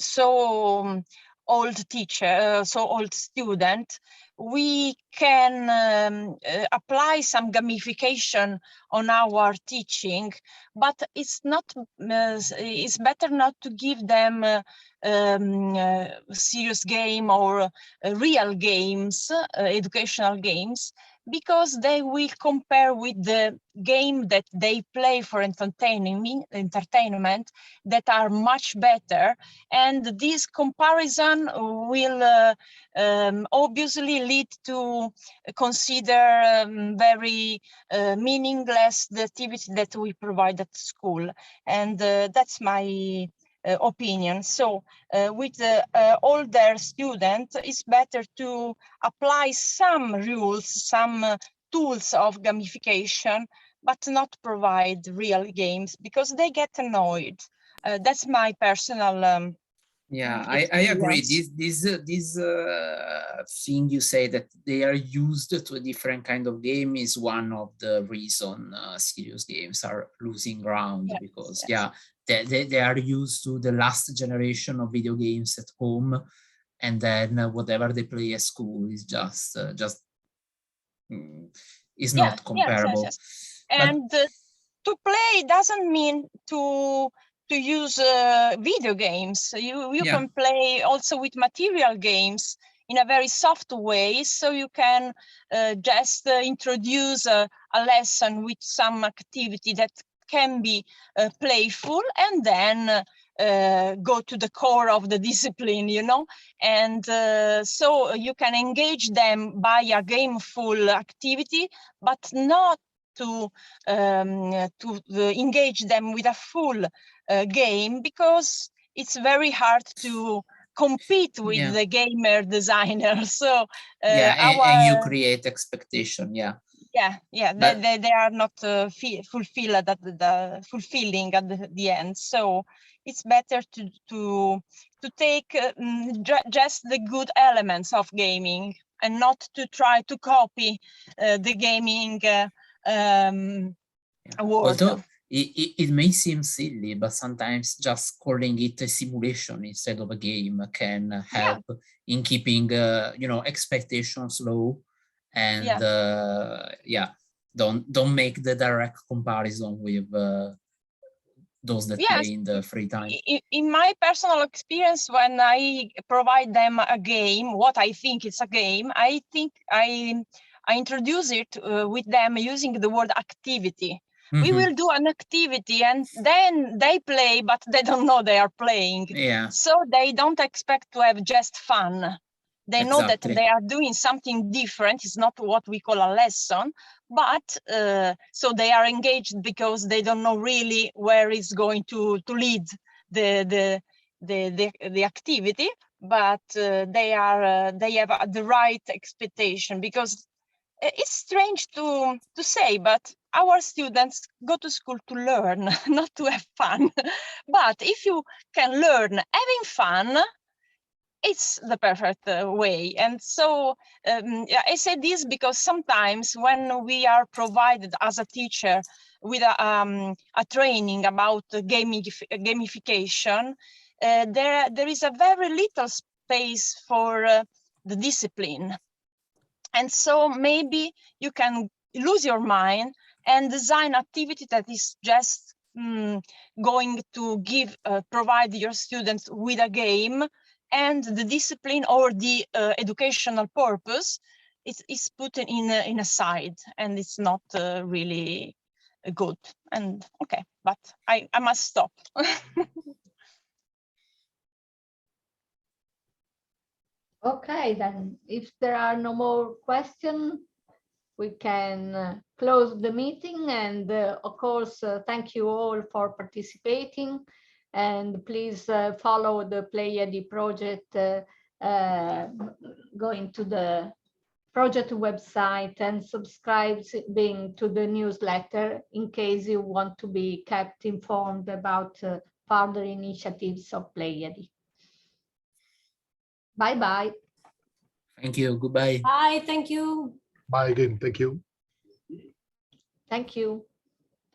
so old teacher, so old student, we can apply some gamification on our teaching, but it's not. It's better not to give them serious game or real games, educational games, because they will compare with the game that they play for entertainment that are much better. And this comparison will obviously lead to consider very meaningless the activity that we provide at school. And that's my opinion. So with older students, it's better to apply some rules, some tools of gamification, but not provide real games because they get annoyed. That's my personal yeah, I agree. This thing you say that they are used to a different kind of game is one of the reason serious games are losing ground, yes, because yes. yeah, they are used to the last generation of video games at home, and then whatever they play at school is just is not comparable. Yes. And to play doesn't mean to use video games. You can play also with material games in a very soft way. So you can just introduce a lesson with some activity that can be playful, and then go to the core of the discipline, you know. And so you can engage them by a gameful activity, but not to engage them with a full game, because it's very hard to compete with the gamer designer. So and you create expectation. They are not fulfilling at the end. So it's better to take just the good elements of gaming, and not to try to copy the gaming world. Although it may seem silly, but sometimes just calling it a simulation instead of a game can help in keeping expectations low, and don't make the direct comparison with those that play in the free time. In my personal experience, when I provide them a game, what I think it's a game, I think I introduce it with them using the word activity. We will do an activity, and then they play, but they don't know they are playing. So they don't expect to have just fun. They know that they are doing something different. It's not what we call a lesson, but so they are engaged because they don't know really where it's going to lead the activity, but they have the right expectation, because it's strange to say, but our students go to school to learn, not to have fun. But if you can learn having fun, it's the perfect way. And so I say this because sometimes when we are provided as a teacher with a training about gamification, there is a very little space for the discipline. And so maybe you can lose your mind and design activity that is just going to provide your students with a game, and the discipline or the educational purpose is put in a side, and it's not really good. And okay, but I must stop. Okay, then if there are no more questions, we can close the meeting. And of course, thank you all for participating. And please follow the Pleiade project, going to the project website and subscribing to the newsletter in case you want to be kept informed about further initiatives of Pleiade. Bye-bye. Thank you. Goodbye. Bye. Thank you. Bye again. Thank you. Thank you.